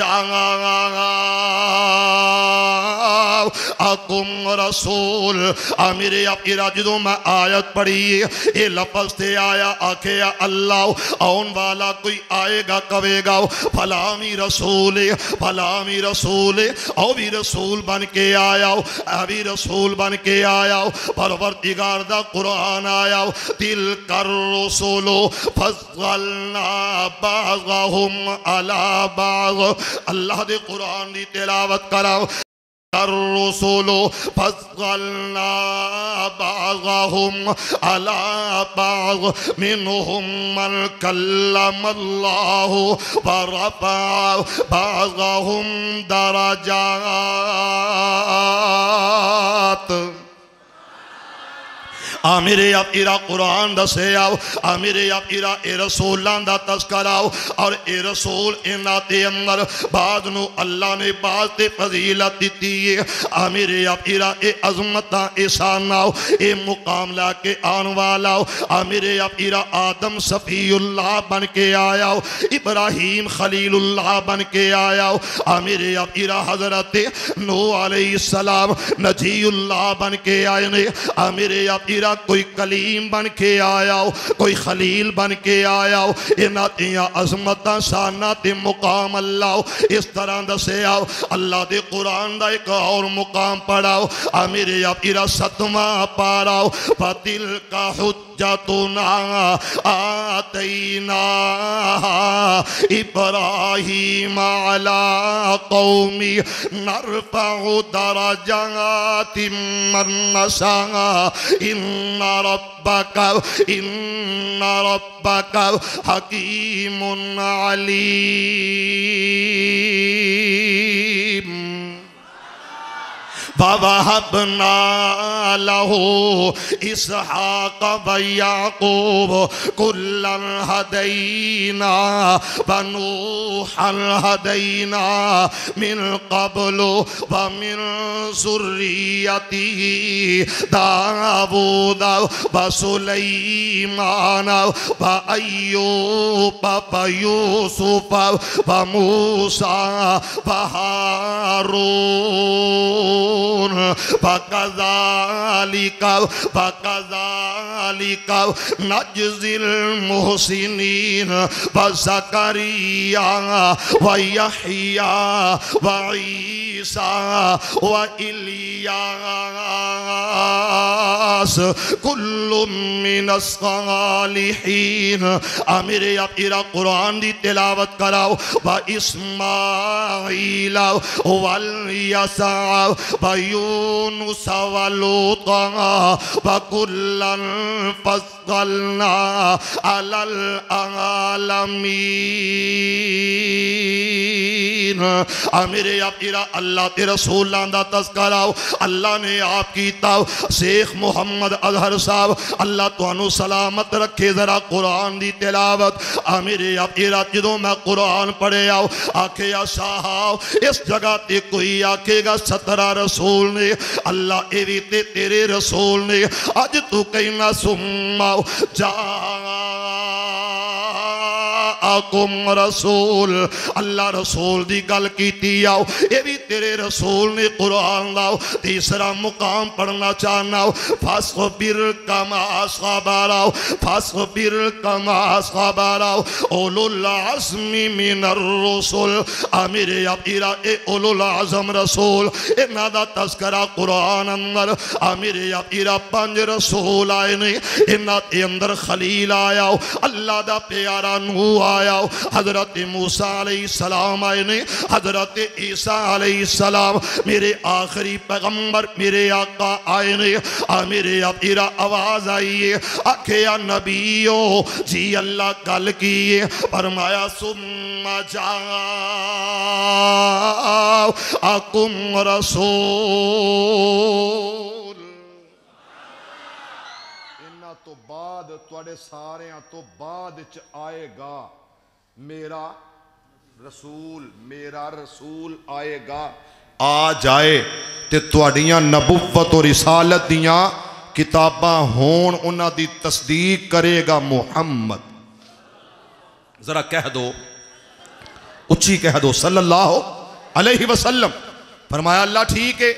जाकुम रसूल। आ मेरे अपीरा जो मैं आयत पढ़ी ये लफज से आया आखिया अल्लाह आउन वाला कोई आए कवेगा फलामी रसूल फलामी रसूल ओ भी रसूल बन के आया अभी रसूल बन के आया। परवरदिगार दा कुरान आया दिल कर रसूलो फज़लना बाज़हुम अला बाज़। अल्लाह दे कुरान दी तिलावत कराओ। रसूलो फज़लना बाज़हुम अला बाज़ मिनहुम मन कल्लमल्लाहु व रफ़अ बाज़हुम दरजात। आ मेरे अपीरा कुरान दसे आओ। आ मेरे अपीरा ए रसूलां दा तस्कराओ और ए रसूल इन्हां दे अंदर बाद नू अल्लाह ने बाद ते फजीलत दी है। आ मेरे अपीरा ए अज़मतां एहसानाओ ए मुकाम लाके आन वाला। आ मेरे अपीरा आदम सफ़ीउल्लाह बन के आया, इब्राहीम खलीलुल्लाह बन के आया। आ मेरे अपीरा हज़रत नूह अलैहिस्सलाम नजीउल्लाह बन के आए ने। आ मेरे अपीरा कोई कलीम बन के आया, कोई खलील बन के आया। इन्हां दियां अज़मतां शानां ते मुकाम अल्लाह इस तरह दसे आओ। अल्लाह दे कुरान दा एक और मुकाम पढ़ाओ। आ मेरे अपीरा सतवां पाराओ। फतिल का हुज्जतुना आतैना इब्राहीम अला कौमी नरफ़उ दरजातिम मन नशा इन्ना रब्बका हकीमुन अलीम। ववहबना लहू इसहाक व याकूब कुल्लन हदैना व नूहन हदैना मिन क़ब्लु व मिन ज़ुर्रियतिही दाऊद व सुलैमान व अय्यूब व यूसुफ व मूसा व हारून फकज़ालिका नज्ज़िल मुहसिनीन व ज़करिया व यहया व ईसा व इलियास कुल्लुम मिनस सालिहीन। मेरे अपीरा कुरान दी तिलावत कराओ। व इस्माईला वल यसा व यूनुस व लूता व कुल्लन फज़्ज़लना अलल आलमीन। मेरे अपीरा अल्लाह ते रसूलां दा तज़किरा अल्लाह ने आप कीता। शेख मुहम्मद अजहर साहब अल्लाह तुहानू सलामत रखे। जरा कुरान दी तिलावत। मेरे अपीरा जो मैं कुरान पढ़े आओ आखेया साहब इस जगह ते कोई आखेगा 17 रसूल ने। अल्लाह ए भी ते तेरे रसूल ने। अज तू कहना सुम्मा जाकुम रसूल। अल्लाह रसूल दी गल कीती आओ। ये भी तेरे रसूल ने कुरान लाओ। तीसरा मुकाम पढ़ना चाहना फस्बिर कमा सबरा फस्बिर कमा सबरा उलुल अज़्मी मिनर रसूल। मेरे अपीरा ए उलुल आज़म रसूल इन्हां दा तज़किरा कुरान अंदर। मेरे अपीरा 5 रसूल आए ने। इन्हां दे अंदर खलील आया, अल्लाह दा प्यारा नूह आया, हजरत मूसा अलैहिस्सलाम आए ने, हजरत ईसा अलैहिस्सलाम, मेरे आखिरी पैगंबर मेरे आका आए ने। मेरे अबीरा आवाज आई है, आखे नबीओ जी अल्लाह गल की है, फरमाया सुम्मा जाअकुम रसूल, इन्हां तो बाद तुहाडे सारियां तो बाद च आएगा मेरा रसूल, मेरा रसूल आएगा। आ जाए ते तुहाडियां नबुव्वत और रिसालत दियां किताबां होण, उन्हां दी तस्दीक करेगा मुहम्मद। जरा कह दो, उच्ची कह दो सल्लल्लाहु अलैहि वसल्लम। फरमाया अल्लाह ठीक है।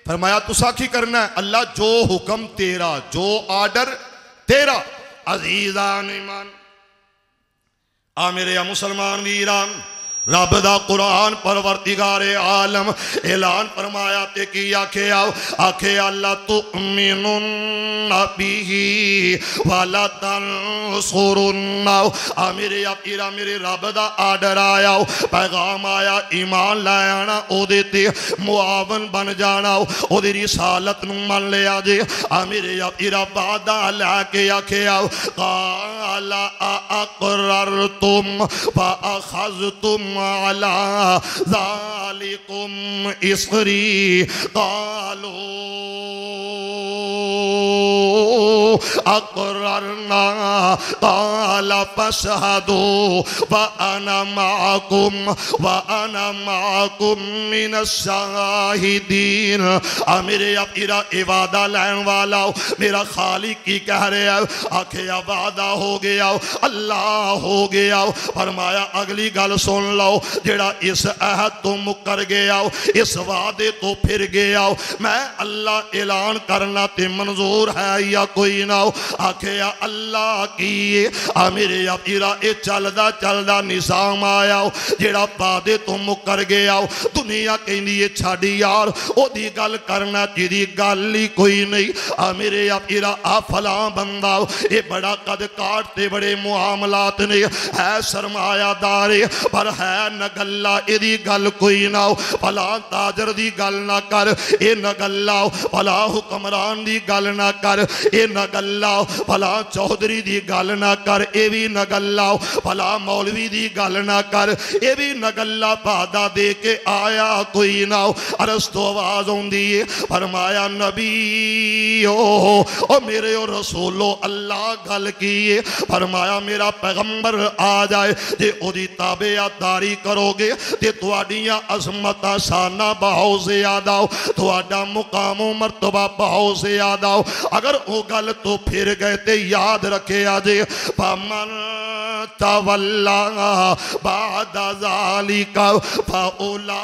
फरमाया तुसा की करना है? अल्लाह जो हुक्म तेरा, जो आर्डर तेरा। अजीजान ईमान, आ मेरे मुसलमान वीरान, रब दा कुरान परवरदिगारे आलम ऐलान फरमाया ते की आखे आओ, आखे अल्लाह तुमिनुन बिही वला तंसुरुन्ना। आ मेरे अबीरा मेरे रब दा आर्डर आया, पैगाम आया, ईमान लै आना ओदे ते, मुआवन बन जाना, ओदी रिसालत नूं मन लिया जे। आ मेरे अबीरा वादा लैके आखे आओ, काला अक़ररतुम व अख़ज़तुम अला ज़ालिकुम इसरी, कालो अक़ररना, काला फशहदू व अना माकुम मिनश शाहिदीन। आ मेरे अबीरा इबादा लैन वाला मेरा खालिक की कह रहे हो, आखे वादा हो गया, अल्लाह हो गया। फरमाया अगली गल सुन लो, जेड़ा इस अहद तो मुकर गया, इस वादे तो फिर गया, मैं अल्लाह ऐलान करना ते मंजूर है या कोई ना। आखे अल्लाह की आ मेरे अबीरा ये चलदा चलदा निजाम आया, जेड़ा वादे तो मुकर गया, दुनिया कहती है छाड़ी यार ओदी गल करना जिहदी गल ही कोई नहीं। आ मेरे अबीरा आ फला बंदा ये बड़ा कद काट ते बड़े मुआमलात ने, है सरमायादार पर है न गल्ला इहदी गल कोई ना। फला ताजर दी गल ना कर, ये न गल्ला फला हुक्मरान दी गल ना कर, ये न गल्ला फला चौधरी दी गल ना कर, ये भी न गल्ला फला मौलवी दी गल ना कर, ये भी न गल्ला वादा दे के आया कोई ना। अरस तो आवाज आउंदी है, फरमाया नबी ओ मेरे ओ रसूलो अल्लाह गल की है। फरमाया मेरा पैगंबर आ जाए जे ओदी ताबेदारी करोगे ते तुहाडियां अज़मतां शाना बहुत ज़्यादा, तुहाडा मुकाम मर्तबा बहुत ज़्यादा। अगर वो गल तो फिर गए ते याद रखे आजे, फमन तवल्ला बाद ज़ालिका फउलाइका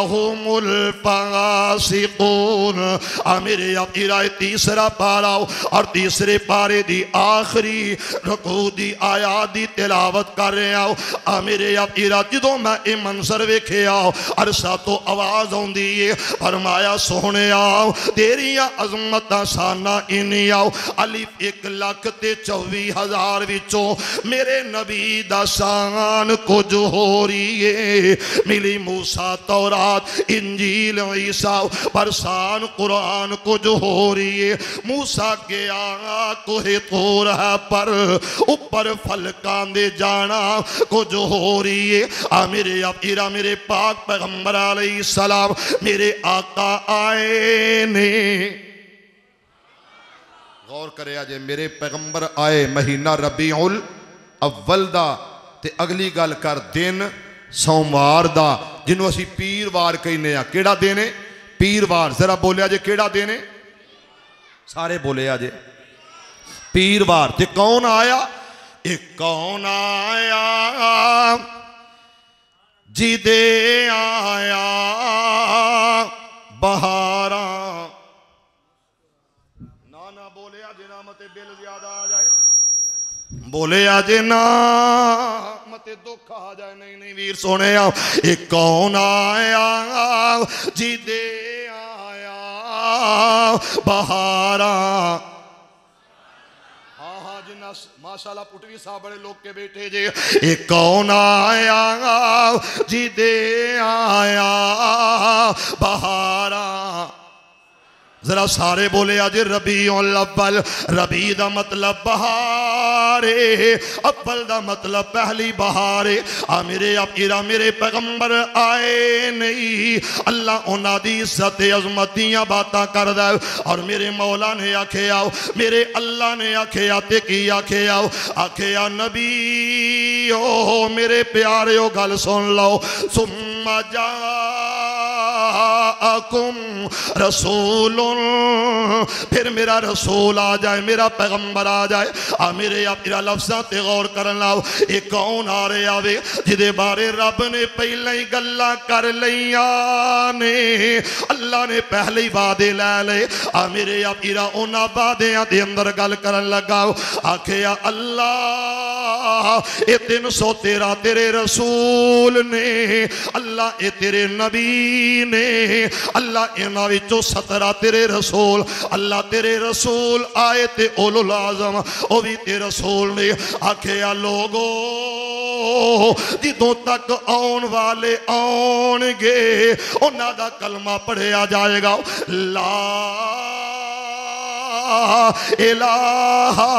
हुमुल फासिकून। मेरे अबीरा तीसरा पारा और तीसरे पारे दी आखिरी रुकू दी आयात दी तिलावत कर रहा हूं। मेरे अबीरा जो मैं ये मंजर वेख्या अरसा तो आवाज आउंदी है, फरमाया सोहने आओ तेरियां अजमतां शाना इन्नी आओ। अलिफ 1,24,000 विचों मेरे नबी दा शान कुछ हो रही है। मिली मूसा तौरात इंजील ईसा पर शान कुरान कुछ हो रही है। मूसा गया कोहे तोर है पर ऊपर फलकां दे जाना कुछ हो रही है। मेरे अबीरा मेरे पाक पैगंबर अलैहिस्सलाम मेरे आका आए ने। गौर करे जे मेरे पैगंबर आए महीना रबीउल अव्वल दा ते अगली गल कर दिन सोमवार दा जिन्हों असी पीरवार कहने आ। केड़ा दिन है? पीरवार। जरा बोलिया जे केड़ा दिन है? सारे बोले जे पीरवार। ते कौन आया? एक कौन आया जिदे आया बहारा। ना बोलिया जे ना मते बिल ज्यादा आ जाए, बोलिया जे ना मते दुख आ जाए। नहीं नहीं वीर सोने एक कौन आया जिदे आया बहारा। माशाल्लाह पुटवी साहब बड़े लोग के बेटे जे ये कौन आया जी दे आया बहारा जरा सारे बोले आज रबीउल अव्वल। रबी दा मतलब बहारे, अव्वल दा मतलब पहली बहारे। आ मेरे अमीरा मेरे पैगंबर आए नहीं, अल्लाह उन्हां दी इज्जत अजमत दियां बातां करदा और मेरे मौला ने आखे आओ, मेरे अल्लाह ने आखे आते की आखे आओ, आखे आ नबी ओ मेरे प्यारे ओ गल सुन लो। सुम्मा जा अकुम रसूल, फिर मेरा रसूल आ जाए, मेरा पैगंबर आ जाए। आ मेरे अपना लफ्ज़ां ते गौर करन लाओ। ये कौन आ रहा वे जिदे बारे रब ने पहले ही गल्लां कर लईयां ने, अल्लाह ने पहले ही वादे लै ले। आ मेरे अपना उन्हां वादियां दे अंदर गल करन लगा। आखे अल्लाह ये 313 तेरे रसूल ने, अल्लाह ये तेरे नबी ने, अल्लाह इन्हां विचों 17 तेरे रसूल, अल्लाह तेरे रसूल आए ते उलुल आज़म ओ भी तेरे रसूल ने। आखे लोगो जिदों तक आउण वाले आउणगे उन्हां दा कलमा पढ़िया जाएगा ला इलाहा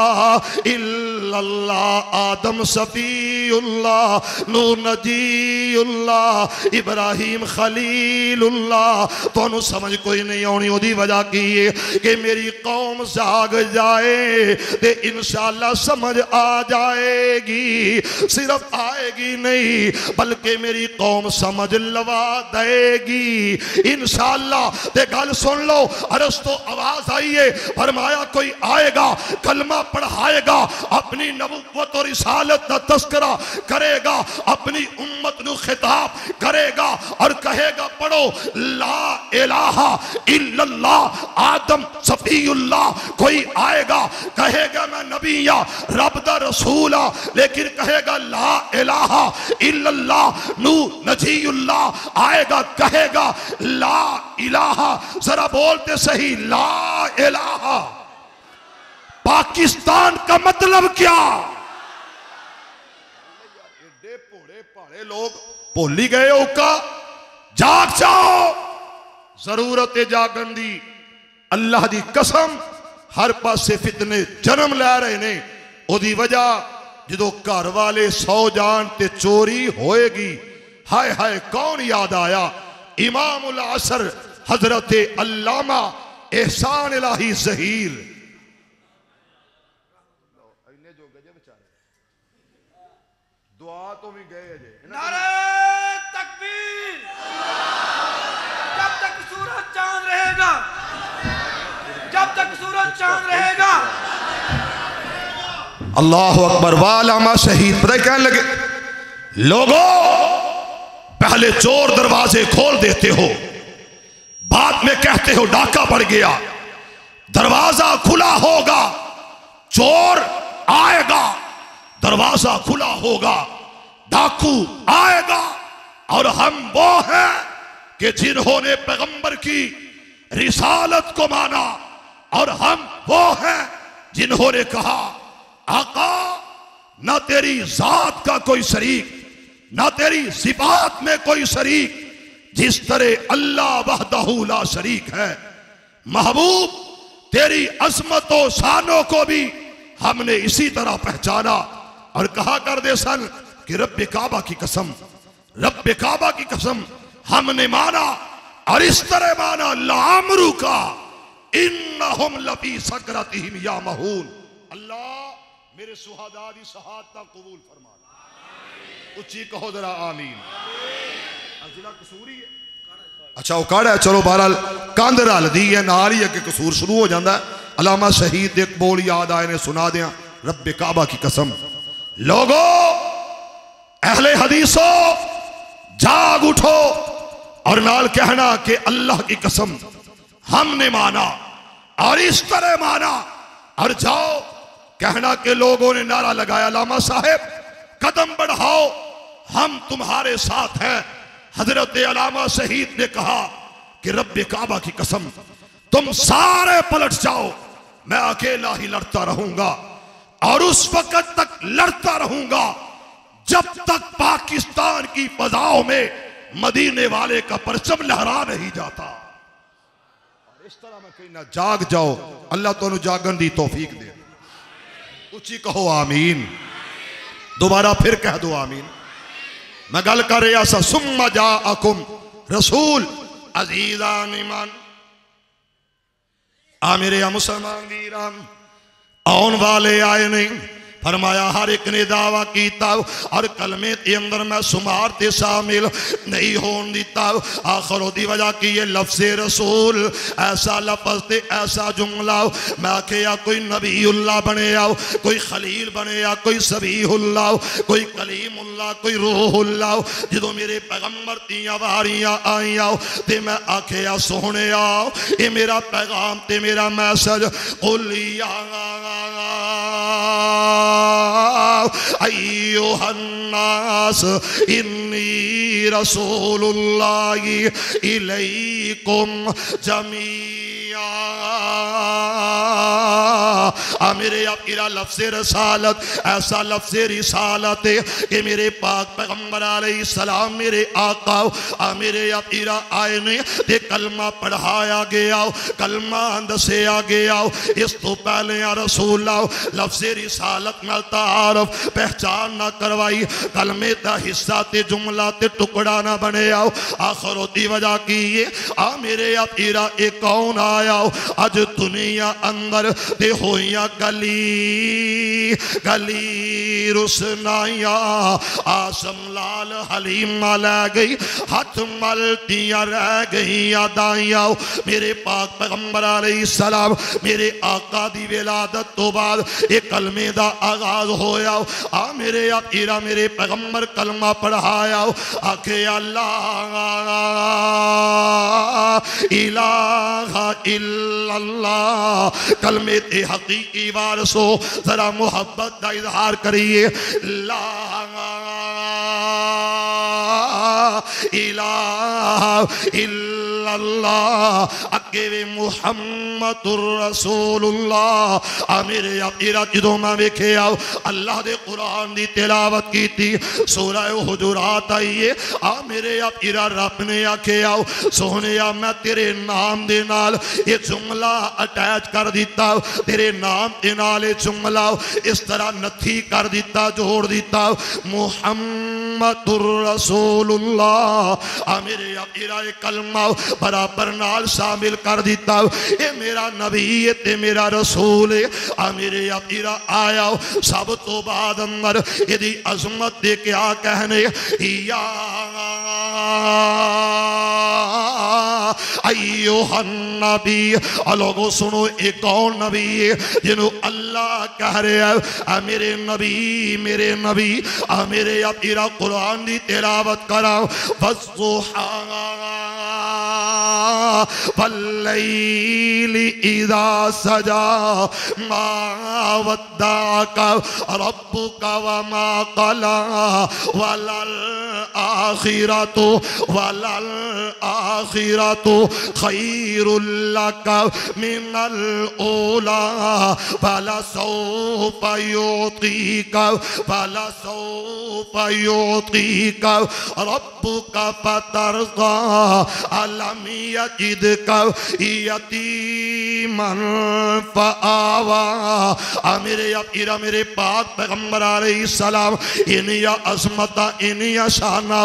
इल्लल्लाह। आदम सफीउल्लाह, नूह नजीउल्लाह, इब्राहिम खलीलुल्लाह। तुहानू समझ कोई नहीं आनी, ओदी वजह की है कि मेरी कौम जाग जाए ते इंशाअल्लाह समझ आ जाएगी। सिर्फ आएगी नहीं बल्कि मेरी कौम समझ लवा देगी इंशाअल्लाह। ते गल सुन लो, अरस तो आवाज आई है, फरमाया कोई आएगा कलमा पढ़ाएगा, अपनी नबुव्वत और रिसालत का तस्करा करेगा, अपनी उम्मत को खिताब करेगा और कहेगा पढ़ो ला इलाहा इल्लल्लाह आदम सफीउल्लाह। कोई आएगा कहेगा मैं नबी या रब दा रसूल आ, लेकिन कहेगा ला इलाहा इल्लल्लाह नूह नजीउल्लाह। आएगा कहेगा ला इलाहा, जरा बोलते सही ला इलाहा। पाकिस्तान का मतलब क्या? एडे भोले भाले लोग भूल ही गए हो का। जाग जाओ, जरूरत है जागन दी। अल्लाह दी कसम हर पासे फितने जन्म लै रहे ने। ओदी वजह जो घर वाले सौ जान ते चोरी होएगी, हाय हाय कौन याद आया? इमामुल असर हजरत अल्लामा एहसान इलाही ज़हीर दुआ तो भी गए जे। नारे तकबीर। जब तक सूरज चांद रहेगा, जब तक सूरज चांद रहेगा। अल्लाह अकबर। वालामा शहीद पता कहने लगे लोगों पहले चोर दरवाजे खोल देते हो, बाद में कहते हो डाका पड़ गया। दरवाजा खुला होगा, चोर आएगा, दरवाजा खुला होगा, डाकू आएगा। और हम वो हैं कि जिन्होंने पैगंबर की रिसालत को माना, और हम वो हैं जिन्होंने कहा आका ना तेरी जात का कोई शरीक, ना तेरी सिफात में कोई शरीक, जिस तरह अल्लाह वहदहू ला शरीक है। महबूब तेरी अजमत और शानों को भी हमने इसी तरह पहचाना और कहा कर दे सन कि रब्बे काबा की कसम, रब्बे काबा की कसम हमने माना। और इस तरह माना लामरू का इन्नहुम लफी सकरतिहिम या महून। अल्लाह मेरे सुहादा दी शहादत कबूल फरमा, उच्ची कहो जरा आमीन। जिला कसूरी है, अच्छा वो काड़ा है, चलो बहरहाल कंध रल दी है नाल ही अगे कसूर शुरू हो जाता है। अलामा शहीद एक बोल याद आए ने सुना दिया, रब्बे काबा की कसम। लोगो अहले हदीसो जाग उठो और नाल कहना कि अल्लाह की कसम हमने माना और इस तरह माना। और जाओ कहना कि लोगों ने नारा लगाया लामा साहेब कदम बढ़ाओ हम तुम्हारे साथ हैं। हजरत अलामा शहीद ने कहा कि रब्बे काबा की कसम तुम सारे पलट जाओ, मैं अकेला ही लड़ता रहूंगा। और उस वक्त तक लड़ता रहूंगा जब तक पाकिस्तान की फजाओं में मदीने वाले का परचम लहरा नहीं जाता। और इस तरह मैं कहना, जाग जाओ, अल्लाह तुहानू जागन दी तौफीक दे। उची कहो आमीन, दोबारा फिर कह दो आमीन। मैं गल कर रहा सा, सुम्मा जाअकुम रसूल अजीज़ान ईमान। आ मेरे मुसलमान वीरान, आने वाले आए नहीं, फरमाया हर एक ने दावा किया और कलमे के अंदर मैं शुमार ते शामिल नहीं होने दिता। आखिर दी वजह की ये लफ्ज़ रसूल ऐसा लफ्ज़ ते ऐसा जुमला, मैं आखिया कोई नबीउल्लाह बने आओ, कोई खलील बने आ, कोई सबीहुल्लाह, कोई कलीमुल्लाह, कोई रूहुल्लाह। जो मेरे पैगंबर दियां वारियां आई आओ ते मैं आखिया सोहने आओ, ये मेरा पैगाम ते मेरा मैसेज कुलिया अय्युहन्नास इन्नी रसूलुल्लाहि इलैकुम जमीआ। मेरे आखिरा लफ्ज़ रसालत ऐसा लफ्ज़ रिसालत है कि मेरे पाक पैगंबर अलैहिस्सलाम मेरे आका मेरे आखिरा आए ने ते कलमा पढ़ाया गया, कलमा दसिया गया। इस तो पहले या रसूल लफ्ज़ रिसालत नाल तारफ पहचान ना करवाई, कलमे का हिस्सा ते जुमला ते टुकड़ा ना बने आओ। आखिर दी वजह की है, आ मेरे आखिरा एक कौन आया अज दुनिया अंदर ते होइया गली गली रुसनाया। आसम लाल हलीमा लै गई, हाथ मलतियां रह गई दाइया। मेरे पाक पैगंबर अलैहिस्सलाम मेरे आका दी विलादत तो बाद एक कलमे दा आगाज होया। आ मेरे आखिरा मेरे पैगंबर कलमा पढ़ाया, आखे अल्लाह इलाहा इल्लल्लाह। कलमे ते हकीकी वारसो जरा मोहब्बत का इजहार करिए। ला इलाहा इल्लल्लाह अगे वे मुहम्मदुर रसूलुल्लाह। आ मेरे आखिरा जो मैं वेखे आओ अल्लाह दे कुरान दी तिलावत की थी, सूरह हुजुरात आई है। आ मेरे आखिरा रब ने आखे आओ सोहने मैं तेरे नाम दे नाल ये जुमला अटैच कर दिता, तेरे नाम के नाल ये जुमला इस तरह नथी कर दिता, जोड़ दिता मुहम्मदुर रसूलुल्लाह। आ मेरे आखिरा ये कलमा बराबर नाल शामिल कर दिता, ये मेरा नबी है ते मेरा रसूल है। आ मेरे आखिरा आया सब तो बाद अंदर यदि अजमत दे क्या कहने या अय्युहन नबी। लोगों सुनो, एक और नबी है जिन्हों अल्लाह कह रहा है मेरे नबी मेरे नबी। आ मेरे आखिरा कुरान की तिलावत करा, वस्सुहा वल्लैलि इज़ा सजा मा वद्दाका रब्बुका वमा क़ला वलल आखिरतु खैरुल लका मिनल ऊला वलसौफा युतीका रब्बुका फतरज़ा अलम यजिदका यतीमन फआवा। मेरे आखिरा मेरे पाक पैगंबर अलैहिस्सलाम इनिया अज़मता इनिया शाना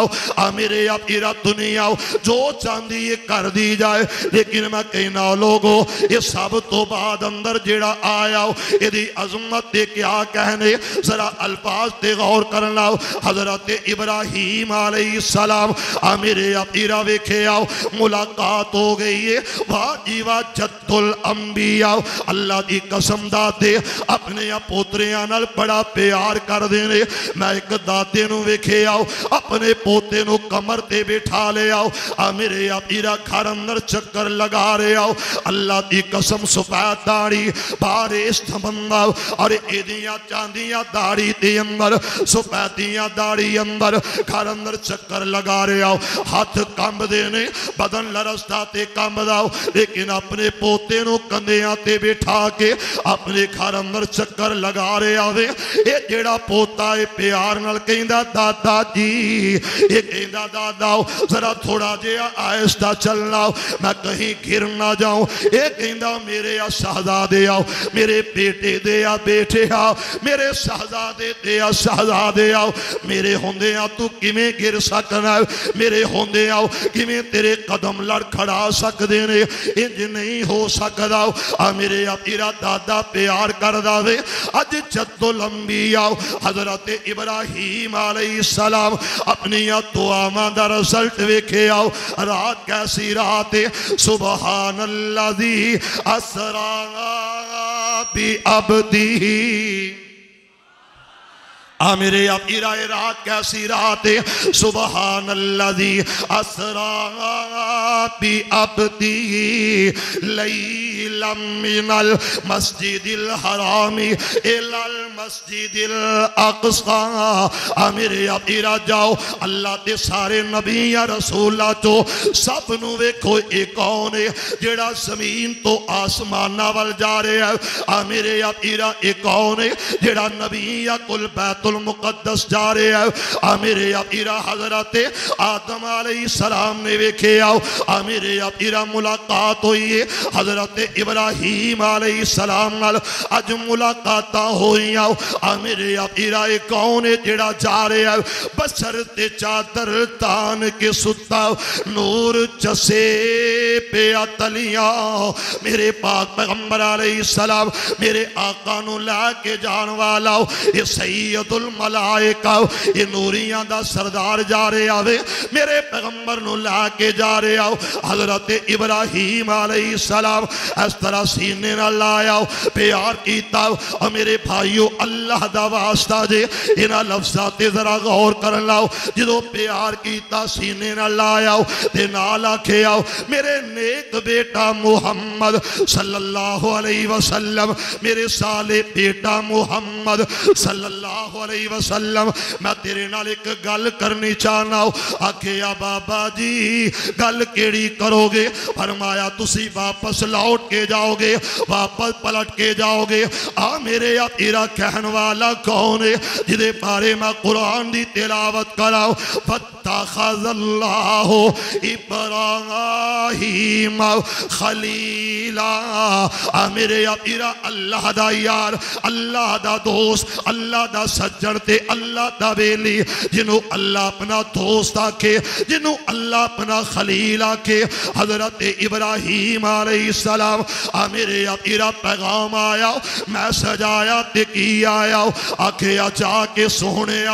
मेरे आखिरा दुनिया जो चाहती है कर दी जाए, लेकिन मैं कहना लोगो ये सब तो बाद अंदर जेड़ा आया यदि अज़मत दे क्या कहने जरा अल्फाज ते गौर करना। हजरत इब्राहीम अलैहिस्सलाम मेरे आखिरा वेखे आओ मुलाकात हो गई है, वाह जी वाह जद्दुल अंबिया। अल्लाह की कसम दादे अपने पोतरियां नाल बड़ा प्यार कर देने। मैं एक दादे नूं वेखे आओ अपने पोते नूं कमर ते बिठा ले आओ, मेरे आखिरा घर अंदर चक्कर लगा रहे आओ। अल्लाह की कसम सफेद दाढ़ी बारिश बंदा और चांदियां दाढ़ी के अंदर सफेदियां दाढ़ी अंदर घर अंदर चक्कर लगा रहा हो, हाथ कंबदे ने, बदन लरसदा ते कंबदा हो, लेकिन अपने पोते नूं कंधियां ते बिठा के अपने घर अंदर चक्कर लगा रहा होवे। ये जेड़ा पोता है प्यार नाल कहंदा दादा जी, ये कहंदा दादा जरा थोड़ा जिहा आहिस्ता चलना, मैं कहीं गिर ना जाऊं। ये कहंदा मेरे आ शहजादे आओ, मेरे बेटे दे आ बेटे आओ, मेरे शहजादे दे आ शहजादे आओ, मेरे होंदे आ तू किवें गिर सकना, मेरे होंदे आओ किवें तेरे कदम लड़खड़ा सकदे ने, इंज नहीं हो सकदा। आ मेरे तेरा दादा प्यार करदा वे। अज जद्दो लंबी आओ हजरत इब्राहीम अलैहिस्सलाम अपनी दुआवां दा रिजल्ट वेखे आओ। रात कैसी रात है, सुबहानल्लाज़ी असरा बि अब्दी। मेरे अबीरा रात कैसी रात है, सुबहानल्लाज़ी असरा बि अब्दी लैलम मिनल मस्जिदिल हरामी इलल मस्जिदिल अक़सा। मेरे अबीरा जाओ अल्लाह के सारे नबी या रसूला चो सब नू वेखो ये कौन है जेड़ा जमीन तो आसमाना वल जा रहा है। मेरे अबीरा ये कौन है जेड़ा नबी या कुल बैतुल मुकद्दस जा रहा है। मेरे अबीरा हजरत आदम अलैहिस्सलाम ने वेखे आओ। मेरे अबीरा मुलाकात हुई है हजरत इब्राहीम अलैहिस्सलाम नाल, अज मुलाकात हुई आओ। मेरे अबीरा ये कौन है जेड़ा जा रहा है बसर ते चादर तान के सुता, नूर चसे पे तलियां। मेरे पाक पैगंबर अलैहिस्सलाम मेरे आका नू लाके जान वाला ये सैयदुल मलाइका ये नूरियां दा सरदार जा रहा वे। मेरे पैगंबर नू लाके जा रहा हो हजरत इब्राहीम अलैहिस्सलाम इस तरह सीने नाल लाया प्यार कीता। और मेरे भाईओ अल्लाह दा वास्ता जे इन्हां लफ्ज़ां ते जरा गौर कर लाओ। जो प्यार कीता सीने नाल लाया ते नाल आखिया मेरे नेक बेटा मुहम्मद सल्लल्लाहु अलैहि वसल्लम, मेरे साले बेटा मुहम्मद सल्लल्लाहु अलैहि वसल्लम, मैं तेरे नाल एक गल करनी चाहना। आखिया बाबा जी गल केड़ी करोगे? फरमाया तुसी वापस लौट के जाओगे, वापस पलट के जाओगे। मेरे तेरा कहने वाला कौन है जिदे बारे मैं कुरान दी तिलावत कराओ। फत्तखज़ल्लाहु इब्राहीम खलीला। मेरे तेरा अल्लाह दा यार, अल्लाह दा दोस्त, अल्लाह दा सज्जन ते अल्लाह दा वेली, जिन्हों अल्लाह अपना दोस्त आखे, जिन्हों अल्लाह अपना खलील आखे, हजरत इब्राहीम अलैहिस्सलाम। मेरे तेरा पैगाम आया, मैसेज आया ते की आया? आखे जाके सोने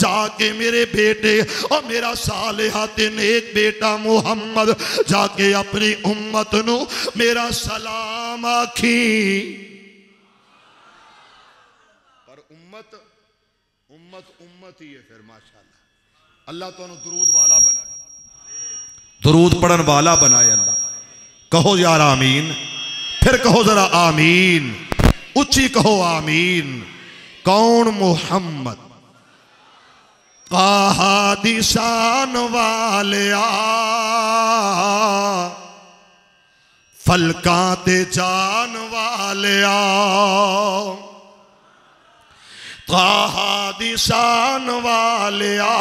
जाके मेरे बेटे और मेरा सालेहा ते नेक बेटा मुहम्मद जाके अपनी उम्मत नू मेरा सलाम आखी। उम्मत ही है फिर माशाअल्लाह। अल्लाह तो दुरूद वाला बनाए, दुरूद पढ़न वाला बनाए अल्लाह। कहो यार आमीन, फिर कहो जरा आमीन, उच्ची कहो आमीन। कौन? मुहम्मद कहा दिशान वालिया फलका ते जान वालिया, कहा दिशान वालिया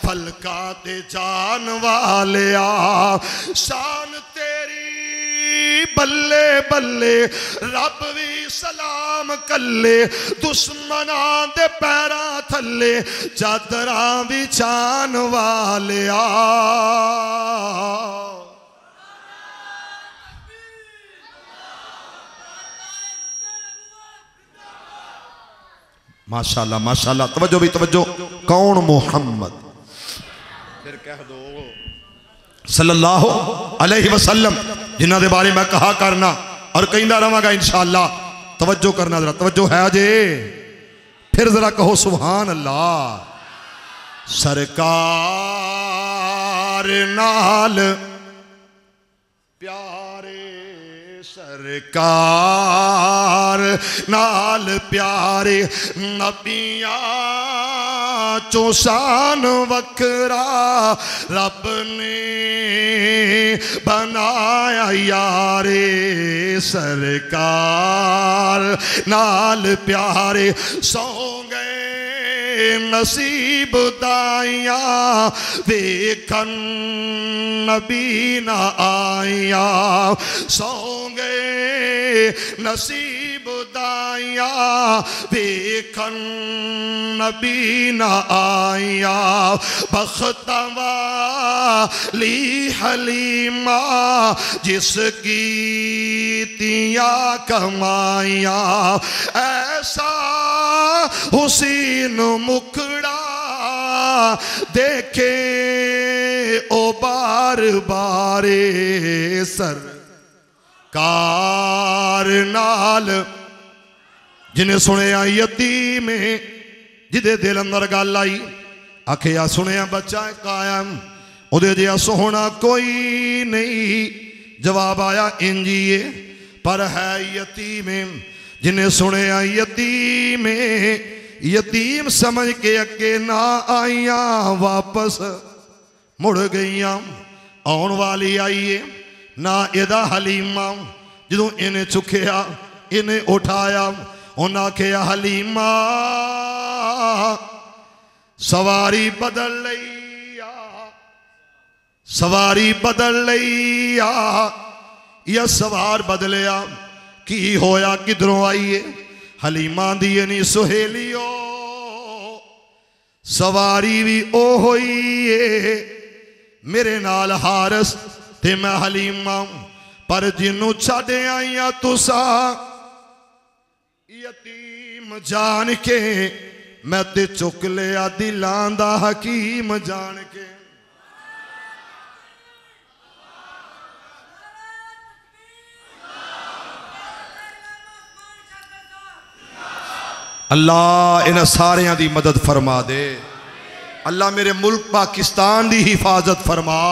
फलका ते जान वालिया। शान तेरी बल्ले बल्ले रब भी सलाम कले, दुश्मनां दे पैरां थले चादरां विछान वालिया। माशाल्लाह माशाल्लाह, तवज्जो भी तवज्जो। कौन? मुहम्मद। फिर कह दो सल्लल्लाहु अलैहि वसल्लम, जिन्हां दे बारे मैं कहा करना और कहंदा रहांगा इंशाअल्लाह। तवज्जो करना जरा, तवज्जो है जे? फिर जरा कहो सुभान अल्लाह। सरकार नाल प्यारे, सरकार नाल प्यारे नबियां चो शान वखरा रब ने बनाया यारे सरकार नाल प्यारे सौ गए नसीब दाइया वेखन नबी ना आया सौ गए नसीब दाइया वेखन नबी ना आया बख्तवा ली हलीमा जिसकी तिया कमाया ऐसा हुसैन मुखड़ा देखे ओ बार बारे सरकार नाल जिन्हें सुनिया यतीम जिदे दिल अंदर गल आई आखिया सुनिया बच्चा कायम उदे जिहा सोहना कोई नहीं जवाब आया इंजिए पर है यतीम जिन्हें सुनिया यतीम यतीम समझ के अगे ना आईया वापस मुड़ गईया आउन वाली आईए ना एदा हलीमा जो इन्हें चुकया इन्हें उठाया उन्हें आखिया हलीमा सवारी बदल लिया सवारी बदल लिया या सवार बदलिया की होया किधरों आईए हलीमा दी नहीं सुहेलियो सवारी भी ओ होई मेरे नाल हारस ते मैं हलीमा पर जिन्नू छड़ आईया तुसा यतीम जान के मैं ते चुक लिया दिलां दा हकीम जान के अल्लाह इन्हां सारियां दी मदद फरमा दे अल्लाह मेरे मुल्क पाकिस्तान दी हिफाजत फरमा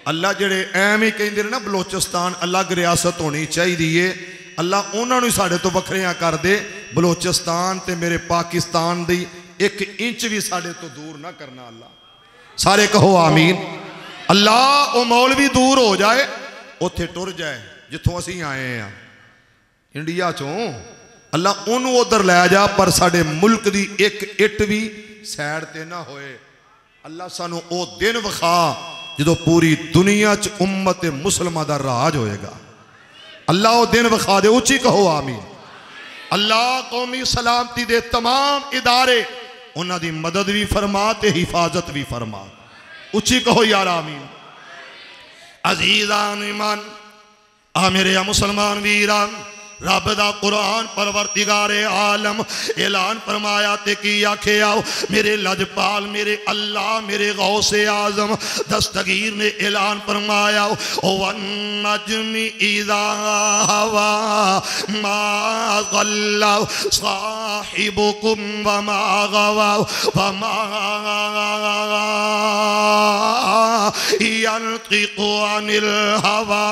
अल्लाह जेड़े ऐम ही कहंदे ने ना बलोचिस्तान अलग रियासत होनी चाहिए अल्लाह उन्होंने साढ़े तो वखरिया कर दे बलोचिस्तान ते मेरे पाकिस्तान दी एक इंच भी साढ़े तो दूर ना करना अल्लाह सारे कहो आमीन अल्लाह वो मौलवी दूर हो जाए उत्थे टुर जाए जिथों असीं आए हैं इंडिया चों अल्लाह उन्होंने उधर लै जा पर साडे मुल्क दी एक इट भी सैड ते ना होए अल्लाह सानू ओ दिन विखा जो पूरी दुनिया च उम्मत मुसलमा दा राज होएगा अल्लाह वो दिन विखा दे उची कहो आमीन अल्लाह कौमी सलामती दे तमाम इदारे उन्हां दी मदद भी फरमा ते हिफाजत भी फरमा उची कहो यार आमीन अजीज़ान ईमान आ मेरे मुसलमान वीरान रब दा कुरान परवरदिगारे आलम ऐलान फरमाया ते की आखे आओ मेरे लजपाल मेरे अल्लाह मेरे गौसे आजम दस्तगीर ने ऐलान फरमाया ओ वन नजमी इज़ा हवा मा गल्ला साहिबुकुम व मा गवा व मा यंतिकु अनिल हवा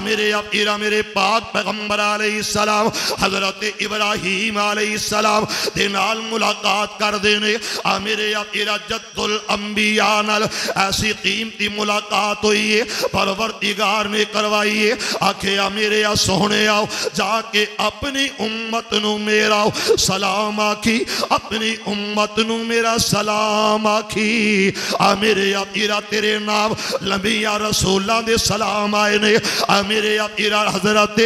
मेरे अबीरा मेरे पाक पैगंबर अलैहिस्सलाम हजरत इब्राहीम अलैहिस्सलाम दे नाल मुलाकात कर देने आ मेरे अबीरा जद्दुल अंबिया नाल ऐसी कीमती मुलाकात हुई है परवरदिगार ने करवाई है आखे आ मेरे आ सोहने आओ जाके अपनी उम्मत नू मेरा सलाम आखी अपनी उम्मत नू मेरा सलाम आखी आ मेरे अबीरा तेरे नाम लंबिया रसूलां दे सलाम आए ने आ मेरे अबीरा हजरत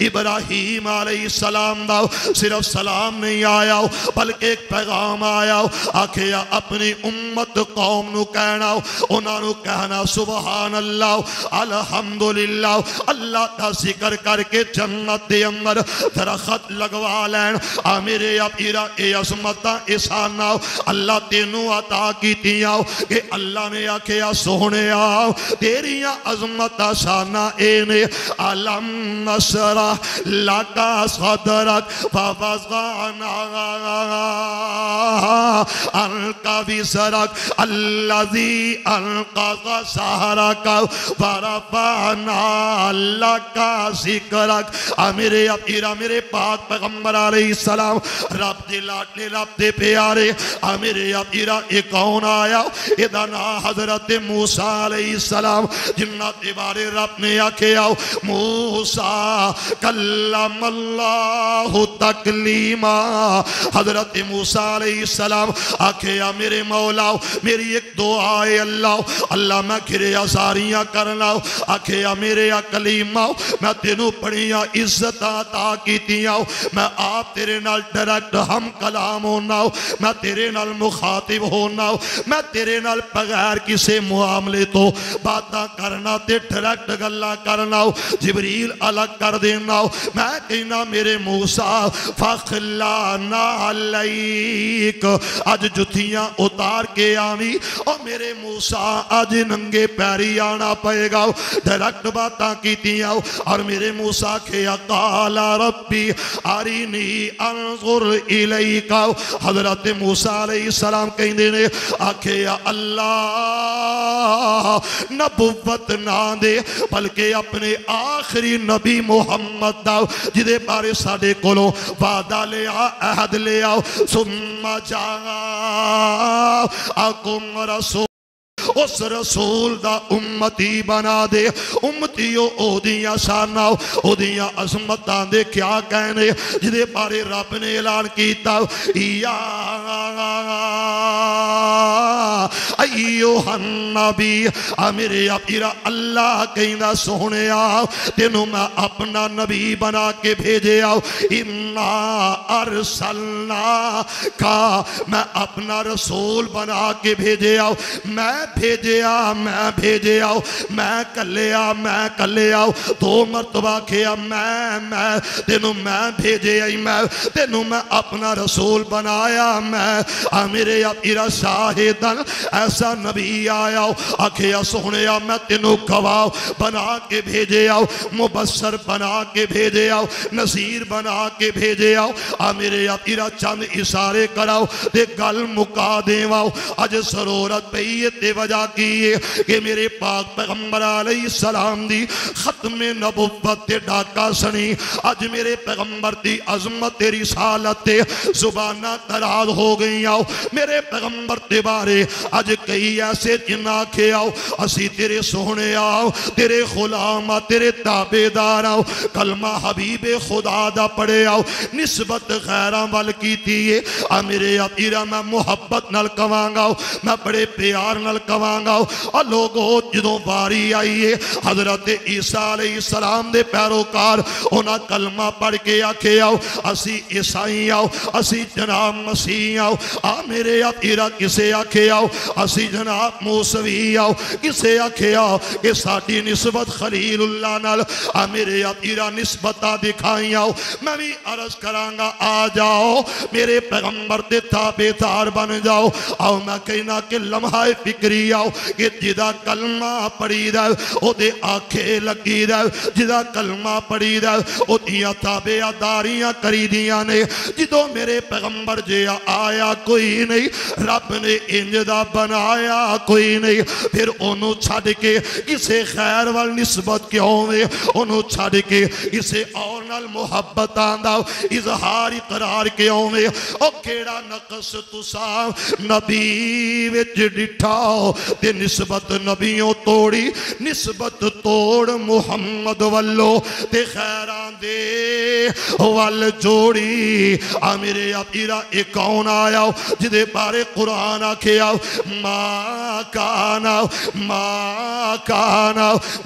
इब्राहीम अलैहिस्सलाम दा सिर्फ सलाम नहीं आया बल्कि एक पैगाम आया आखे अपनी उम्मत कौम नू कहना उन्हां नू कहना सुभान अल्लाह अल्हम्दुलिल्लाह अल्लाह का जिक्र करके जन्नत दे अंदर दरख्त लगवा लैन आ मेरे अबीरा ए अज़मत एहसान अल्लाह तेनू अता कीतियां कि अल्लाह ने आखे सोहना सोहने तेरिया अजमत शाना ए ने अलम नसरा लका सदरक फवज़अना अलका विसरक अल्लज़ी अलक़ज़ सहरक वरफ़अना लका ज़िक्रक। मेरे अबीरा मेरे पाक पैगंबर अलैहिस्सलाम रब दे लाडले रब दे प्यारे मेरे अबीरा एक कौन आया इदा ना हजरत मूसा अलैहिस्सलाम जिन्ना दे बारे रब ने आख्या मूसा कल्लमल्लाहु तकलीमा। हजरत मूसा अलैहिस्सलाम आख्या मेरे मौला मेरी एक दुआ है अल्लाह अल्लाह मैं खिरिया सारियां करना आख्या मेरे कलीमा मैं तेनू बड़िया इज्जत अता कीतियां मैं आप तेरे नाल डायरेक्ट हम कलाम होना मैं तेरे नाल मुखातिब होना मैं तेरे नाल बगैर किसी मुआमले तो बातें करना ते डायरेक्ट गल्ला करना जिबरील अलग कर देना मैं कहना मेरे मूसा फखलाना अलैक अज जुतियां उतार के आवी और मेरे मूसा अज नंगे पैरी आना पएगा डायरेक्ट बातें कीतियां और मेरे मूसा के काला रब्बी अरिनी अंजुर इलैका। हजरत मूसा अलैहिस्सलाम कहंदे ने आख्या अल्लाह नबुव्वत ना दे बल्कि अपने आखिरी नबी मुहम्मद दा जिदे बारे साडे कोलों वादा लिया अहद लिया सुम्मा जाअकुम रसूल उस रसूल दा उम्मती बना दे उम्मतियों ओदियां शाना ओदियां अजमतां दे क्या कहने जिदे बारे रब ने ऐलान कीता या अय्युहन नबी मेरे अबीरा अल्लाह कहंदा सोहणिया तेनू मैं अपना नबी बना के भेजे आओ इन्ना अरसलना का मैं अपना रसूल बना के भेजे आओ मैं भेजे आओ मैं कले आओ दो मरतबा किया मैं तेनू मैं भेजे आई मैं तेनू मैं अपना रसूल बनाया मैं मेरे अबीरा शाहिदन ऐसा नबी आया आखिया सोहणिया मैं तेनू गवाह बना के भेजे आओ मुबस्सर बना के भेजे आओ नज़ीर बना के भेजे आओ मेरे अबीरा चंद इशारे कराओ ते गल मुका देवाओ अज जरूरत पई ते वजह की कि मेरे पाक पैगंबर अलैहिस्सलाम दी खत्मे नबुव्वत ते डाका सनी अज मेरे पैगंबर दी अजमत तेरी रिसालत ते जुबाना दराज हो गई आओ मेरे पैगंबर ते बारे अज कई ऐसे जिन्ना आखे आओ असी तेरे सोहने आओ तेरे गुलाम तेरे ताबेदार आओ कलमा हबीबे खुदा दा पढ़े आओ निस्बत गैरां वल कीती है मेरे अबीरा मैं मुहब्बत नाल कवांगा मैं बड़े प्यार नाल कवांगा और लोगों जदों बारी आई है हजरत ईसा अलैहिस्सलाम दे पैरोकार उन्हां कलमा पढ़ के आखे आओ असी ईसाई आओ असी जनाब मसीह आओ मेरे अबीरा किसे आखे आओ असी जनाब मूसवी आओ किसे आखे आओ कि साडी निस्बत खलीलुल्लाह नाल मेरे अबीरा निस्बतां दिखाई आओ मैं भी अर्ज करांगा आ जाओ मेरे पैगंबर दे ताबेदार बन जाओ आओ मैं कहना कि लम्हा फिक्री आओ कि जिदा कलमा पढ़ी दा ओदे आखे लगी दा जिदा कलमा पढ़ी दा ओदियां ताबेदारियां करी दियां ने जिदों मेरे पैगंबर जिहा आया कोई नहीं रब ने इंज दा बनाया कोई नहीं फिर ओनू छड़ के किसे खैर वाल निस्बत क्यों वे ओनू छड़ के किसे और नाल मुहब्बतां दा इजहार इकरार क्यों वे ओ केड़ा नकस तुसा नबी विच डिठाओ ते निस्बत नबियों तोड़ी निस्बत तोड़ मुहम्मद वल्लो ते खैरां दे वल जोड़ी मेरे अबीरा एक कौन आया जिदे बारे कुरान आखिया मा काना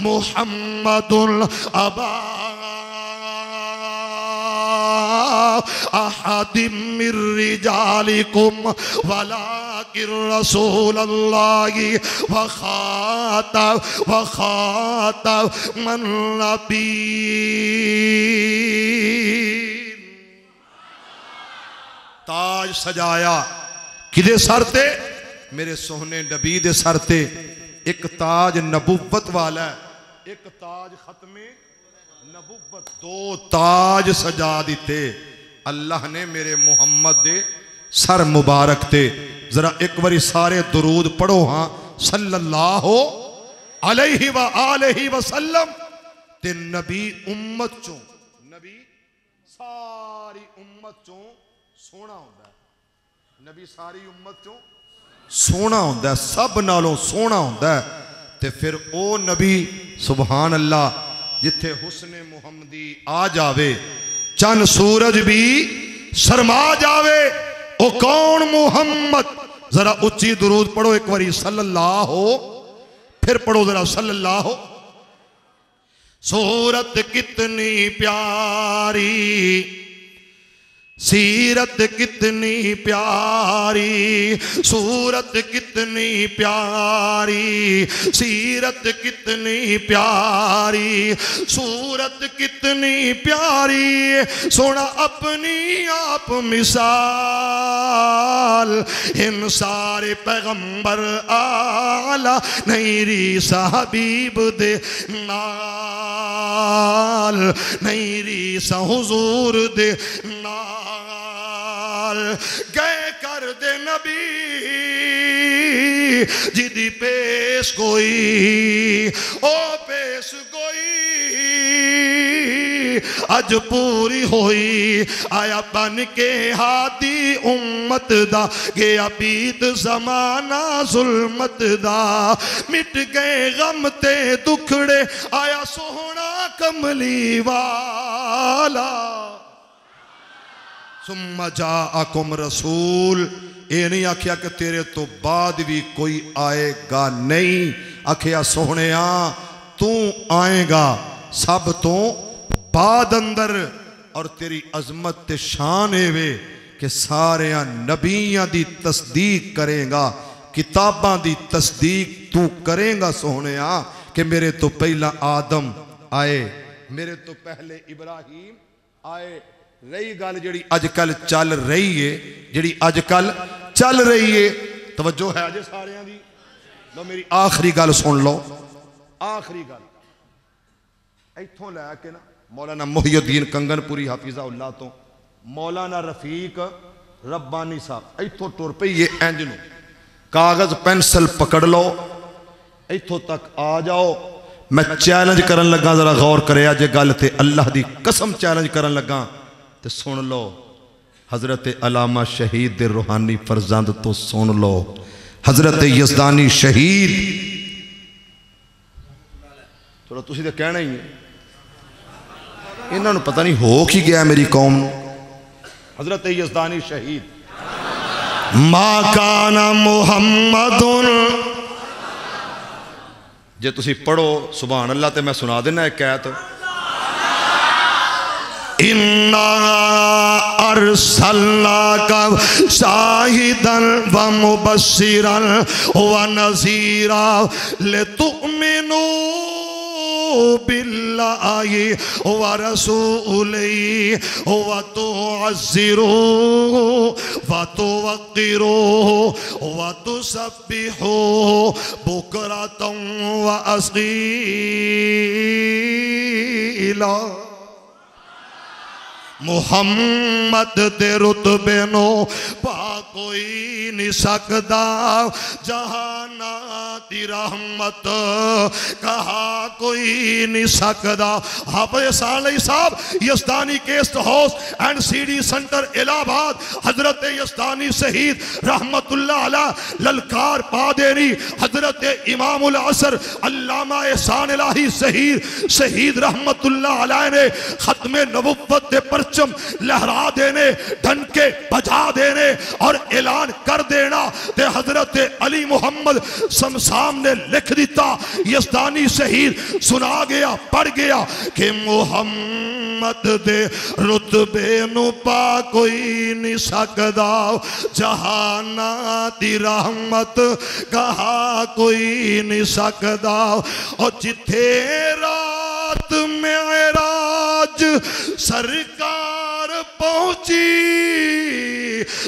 मुहम्मदुल अबा अहदिम मिर रिजालिकुम वलाकिर रसूलुल्लाहि व खातमन नबीय्यीन। ताज सजाया किदे सर ते मेरे सोहने नबी दे सर ते एक ताज नबुव्वत वाला है, एक ताज खत्मे नबुव्वत, दो ताज सजा दिते अल्लाह ने मेरे मुहम्मद दे सर मुबारक ते। जरा एक बारी सारे दुरूद पढ़ो हाँ, सल्लल्लाहु अलैहि व आलिहि वसल्लम। ते नबी उम्मत चों, नबी सारी उम्मत चों सोना होंदा है, नबी सारी उम्मत चों सोना होंदा है, सब नालों सोना होंदा है। ते फिर ओ नबी सुभान अल्लाह जिथे हुस्ने मुहम्मदी आ जावे, चंद सूरज भी शर्मा जावे, ओ कौन मुहम्मद। जरा उच्ची दुरूद पढ़ो एक बारी सल्लल्लाहु, फिर पढ़ो जरा सल्लल्लाहु। सूरत कितनी प्यारी, सीरत कितनी प्यारी, सूरत कितनी प्यारी, सीरत कितनी प्यारी, सूरत कितनी प्यारी, सोना अपनी आप मिसाल, इन सारे पैगंबर आला नहीं रीसा हबीब दे नाल, नहीं रीसा हुजूर दे नाल। गए कर दे नबी जिदी पेश कोई, ओ पेश कोई अज पूरी होई, आया बन के हादी उम्मत दा, गया बीत जमाना जुल्मत दा, मिट गए गम ते दुखड़े, आया सोहना कमली वाला। सुम्मा जाअकुम रसूल, ये नहीं आखिया कि तेरे तो बाद भी कोई आएगा नहीं, आखिया सोहणिया तू आएगा सब तो बाद अंदर, और तेरी अजमत ते शान वे कि सारे नबियां दी तस्दीक करेगा, किताबां दी तस्दीक तू करेगा सोहणिया कि मेरे तो पहला आदम आए, मेरे तो पहले इब्राहिम आए। रही गल जी अजकल चल रही है, जी अजकल चल रही है, तवज्जो है जे सारियां दी। लो मेरी आखिरी गल सुन लो, आखिरी गल इथों लैके ना मौलाना मुहियुद्दीन कंगनपुरी हाफिज़ाहुल्लाह तो मौलाना रफीक रब्बानी साहब इथों टुर पई है इंज नूं, कागज पेंसिल पकड़ लो, इथों तक आ जाओ। मैं चैलेंज करन लगा, जरा गौर करे जे गल ते अल्लाह दी कसम चैलेंज करन लगा तो सुन लो। हजरत अलामा शहीद दे रूहानी फरजंद तो सुन लो, हजरत यज़दानी शहीद। चलो तुसी तो कहना ही है, इन्होंने पता नहीं हो की गया मेरी कौम नूं। हजरत यज़दानी शहीद, मा काना मुहम्मदुन, जे तुसी पढ़ो सुभान अल्लाह तो मैं सुना देना एक कैत। इन्ना अरसलनाका शाहिदन व मुबश्शिरन व नज़ीरा लितुमिनू बिल्लाहि व रसूलिही व तुअज़्ज़िरूहु व तुवक्किरूहु व तुसब्बिहूहु बुक्रतन व असीला। मुहम्मद दे रुतबे नो पा कोई नहीं सकदा, जहाना दी रहमत कहा कोई नहीं सकदा। हाफिज़ सालही साहब Yazdani guest house and CD centre Allahabad, हजरत यज़दानी शहीद रहमतुल्लाह अलैह ललकार पा देनी, हजरत इमामुल असर अल्लामा एहसान इलाही शहीद रहमतुल्लाह अलैह ने खत्मे नबुव्वत दे परचम लहरा देने, डंके बजा देने और ऐलान कर देना। ते हजरत अली मुहम्मद शमशाम ने लिख दिता, यज़दानी शहीद सुना गया पढ़ गया कि मुहम्मद दे रुतबे नु पा कोई नहीं सकदा, जहाना दी रहमत कहा कोई नहीं सकदा। और जिथे रात मेराज सरकार पहुंची,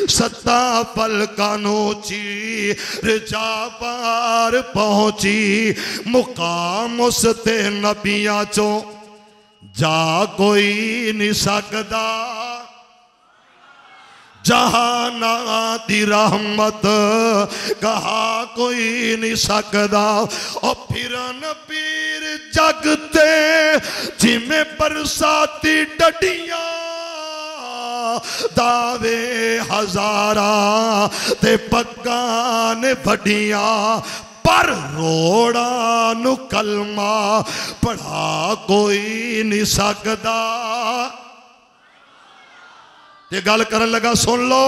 सत्ता पलकानोची रिजा पार पहुंची मुकाम उस ते नबियां चो जा कोई नहीं सकदा जहाना दी रहमत कहा कोई नहीं सकदा और फिरन पीर जगते जिमें बरसाती डडियां दावे हजारा ते पक्का ने बड़ियां पर रोड़ा नु कलमा पढ़ा कोई नहीं सकदा। ये गल करन लगा सुन लो,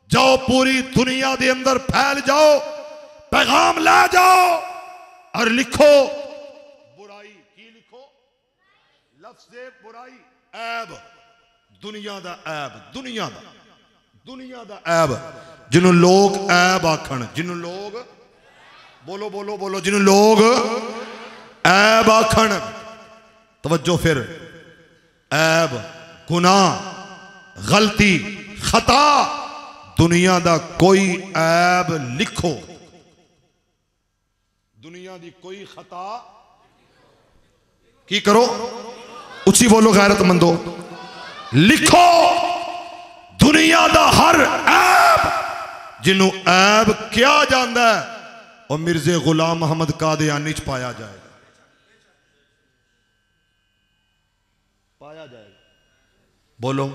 जाओ पूरी दुनिया के अंदर फैल जाओ, पैगाम ला जाओ और लिखो बुराई की लिखो लफ्ज़े बुराई ऐब दुनिया दा ऐब दुनिया दा ऐब जिन्हों लोग ऐब आखन जिन्हों लोग बोलो बोलो बोलो जिन्हों लोग ऐब आखन तवज्जो फिर ऐब गुनाह गलती खता दुनिया दा कोई ऐब लिखो दुनिया दी कोई खता की करो उची बोलो गैरतमंदो लिखो दुनिया दा हर ऐब जिन्हों ऐब क्या जाता है और मिर्जे गुलाम अहमद कादियानी च पाया जाएगा बोलो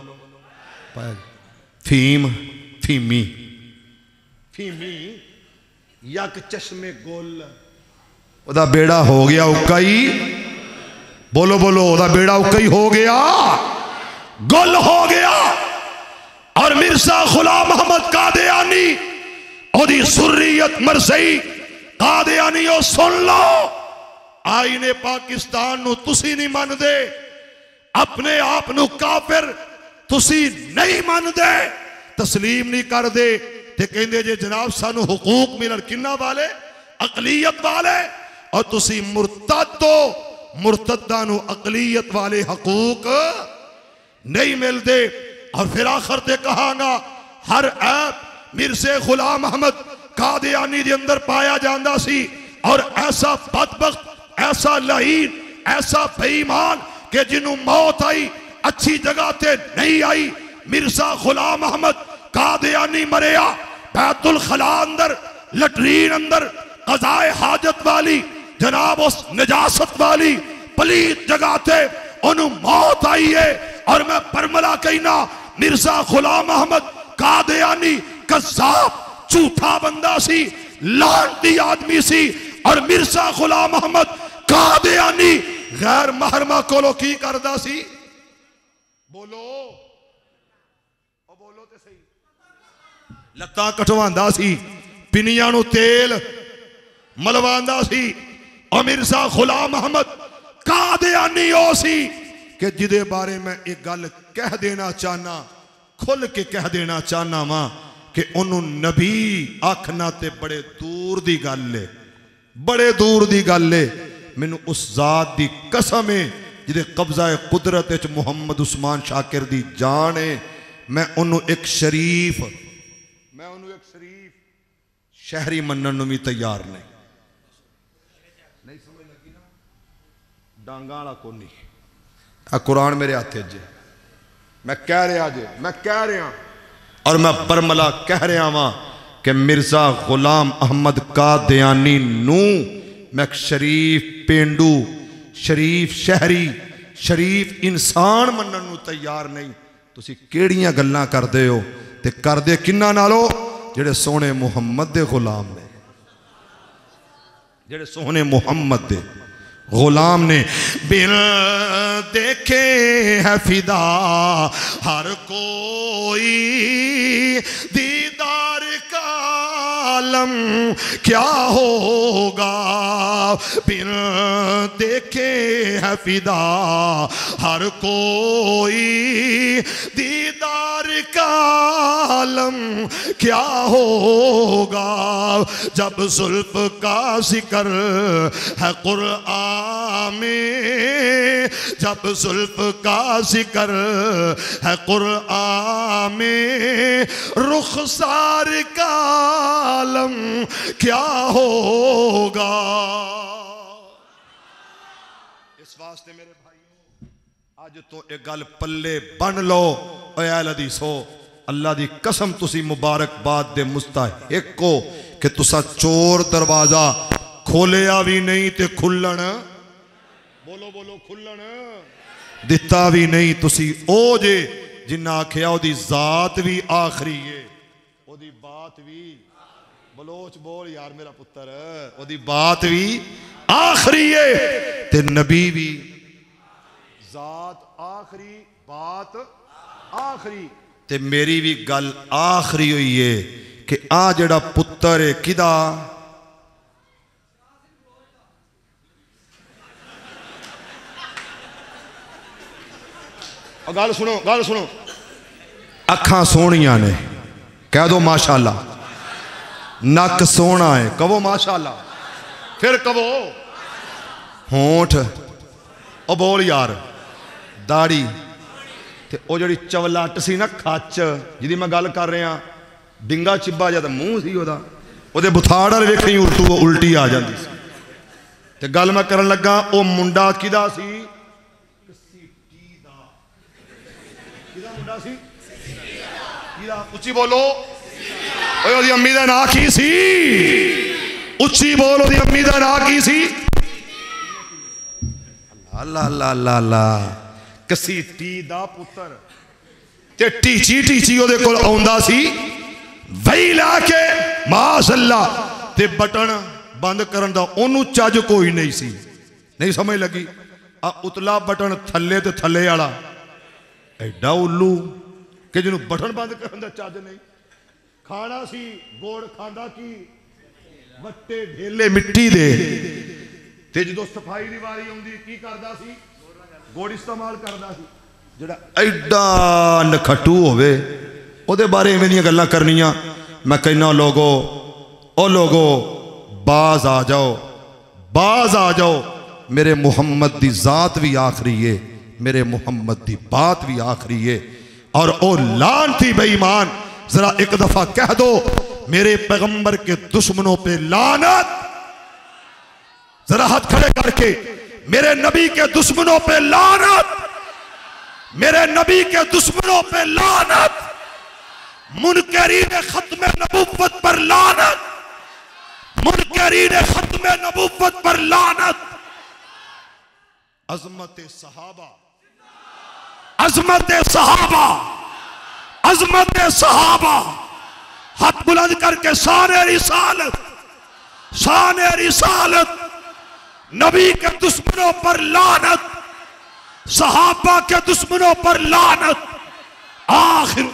फीम फीमी फीमी यक चश्मे गोल ओदा बेड़ा हो गया उकई बोलो बोलो ओदा बेड़ा उकई हो गया गुल हो गया और मिर्जा गुलाम अहमद कादियानी ओदी सुर्रियत मरज़ई कादियानी ओ सुन लो आईने पाकिस्तान नु तुसी नहीं मानदे अपने आप नु काफिर तुसी नहीं मानदे तस्लीम नहीं करदे ते कहंदे जे जनाब सानू हुकूक मिलन किन्ना वाले अकलियत वाले और तुसी मुर्तद हो मुर्तदा नु अकलियत वाले हकूक नहीं मिलते। और फिर आखिर ते कहांगा हर ऐब मिर्ज़े गुलाम अहमद कादियानी दे अंदर पाया जांदा सी और ऐसा बदबख्त ऐसा लहीन ऐसा बेईमान कि जिन्हों मौत आई अच्छी जगह ते नहीं आई मिर्जा गुलाम अहमद कादियानी मरिया बैतुल खला अंदर लटरीन अंदर कज़ाए हाजत वाली जनाब उस नजासत वाली पलीत जगह थे उन्हों मौत आई है और मैं परमला कहना मिर्जा गुलाम अहमद कादियानी कज़्ज़ाब झूठा बंदा सी लानती आदमी सी और मिर्जा गुलाम अहमद कादियानी गैर महरमा कोलो की करदा सी बोलो बोलो ते सही लत्तां कटवांदा सी पिनियां नूं तेल मलवांदा सी और मिर्जा गुलाम अहमद कादियानी ओ सी कि जिदे बारे मैं एक गल कह देना चाहना खुल के कह देना चाहना वा कि उन्होंने नबी आखना ते बड़े दूर दी गल है बड़े दूर दी गल है मैनू उस जात दी कसम है जिदे कब्जा कुदरत च मुहम्मद उस्मान शाकिर दी जान है मैं उन्होंने एक शरीफ शहरी मनन नूं भी तैयार नहीं समझ लगी ना डांगा वाला को नहीं आ कुरान मेरे हाथ च मैं कह रहा और मैं बरमला कह रहा वहां कि मिर्जा गुलाम अहमद कादियानी नू मैं शरीफ पेंडू शरीफ शहरी शरीफ इंसान मनन नू तैयार नहीं। तुसी केड़ियां गल्लां करदे हो ते करदे किन्ना नालो जेड़े सोने मुहम्मद दे गुलाम ने जेड़े सोने मुहम्मद दे गुलाम ने बिन देखे है फिदा हर कोई दीदार का आलम क्या होगा बिन देखे है फिदा हर कोई दीदार का आलम क्या होगा जब जुल्फ का जिक्र है कुरान में, जब जुल्फ का जिक्र है कुरआन में, रुखसार का आलम क्या होगा। इस वास्ते मेरे भाइयों अज तो एक गल पल्ले बन लो, अहल हदीस हो, अल्लाह दी कसम तुसी मुबारकबाद दे मुस्तहिक हो कि तुसा चोर दरवाजा खोलिया भी नहीं ते खुल्लन, बोलो बोलो, खुल्लन दिता भी नहीं। तुसी ओ जे जिन्ना आखिया ओदी जात भी आखरी है, ओदी बात भी, बलोच बोल यार मेरा पुत्र, ओदी बात भी आखरी है ते नबी भी, जात आखरी, बात आखरी, ते मेरी भी गल आखरी हुई है कि आ जड़ा पुत्र है किदा, गल सुनो, गल सुनो, अखा सोहनिया ने कह दो माशाअल्लाह, नक सोहना है कहो माशाअल्लाह, फिर कहो होंठ, ओ बोल यार, दाढ़ी, ते ओ जड़ी चवलट सी ना खच जिहदी मैं गल कर रहा, डिंगा चिब्बा जद मूँह सी ओदा, ओदे बुथाड़ वाल वेखी उल्टी आ जाती सी। ते गल मैं करन लगा ओ मुंडा किदा सी, मुंडा सी किदा, उच्ची बोलो, ओए ओदी अम्मी दा नाम की सी, उच्ची बोल, ओदी अम्मी दा नाम की सी, अल्लाह अल्लाह अल्लाह अल्लाह, कसीटी दा पुत्र, ते टीची टीची ओदे कोल आउंदा सी, वही लाके माशाअल्लाह, ते बटन बंद करन दा ओनू चज कोई नहीं सी, नहीं समझ लगी। आ उतला बटन थले ते थले वाला एडा उल्लू कि जिन्हों बटन बंद करन दा चज नहीं। खाना सी गोड़ खांदा की वट्टे ढेले मिट्टी दे, ते जो सफाई दी वारी आउंदी की करदा सी, गोड़ इस्तेमाल करदा सी। जिहड़ा एडा नखटू होवे ओदे बारे इवें दियां गल्लां करनियां, मैं कहना लोगो, ओ लोगो बाज आ जाओ, बाज आ जाओ, मेरे मुहम्मद दी जात भी आखरी है, मेरे मुहम्मद की बात भी आखरी है। और ओ लानती बेईमान, जरा एक दफा कह दो मेरे पैगंबर के दुश्मनों पे लानत, जरा हाथ खड़े करके, मेरे नबी के दुश्मनों पे लानत, मेरे नबी के दुश्मनों पे लानत, मुनकरीन खत्म नबुव्वत पर लानत, मुनकरीन खत्म नबुव्वत पर लानत। अजमत सहाबा, अजमत सहाबा, अजमत सहाबा, हाथ बुलंद करके शान रिसालत, शान रिसालत, नबी के दुश्मनों पर लानत, सहाबा के दुश्मनों पर लानत। आखिर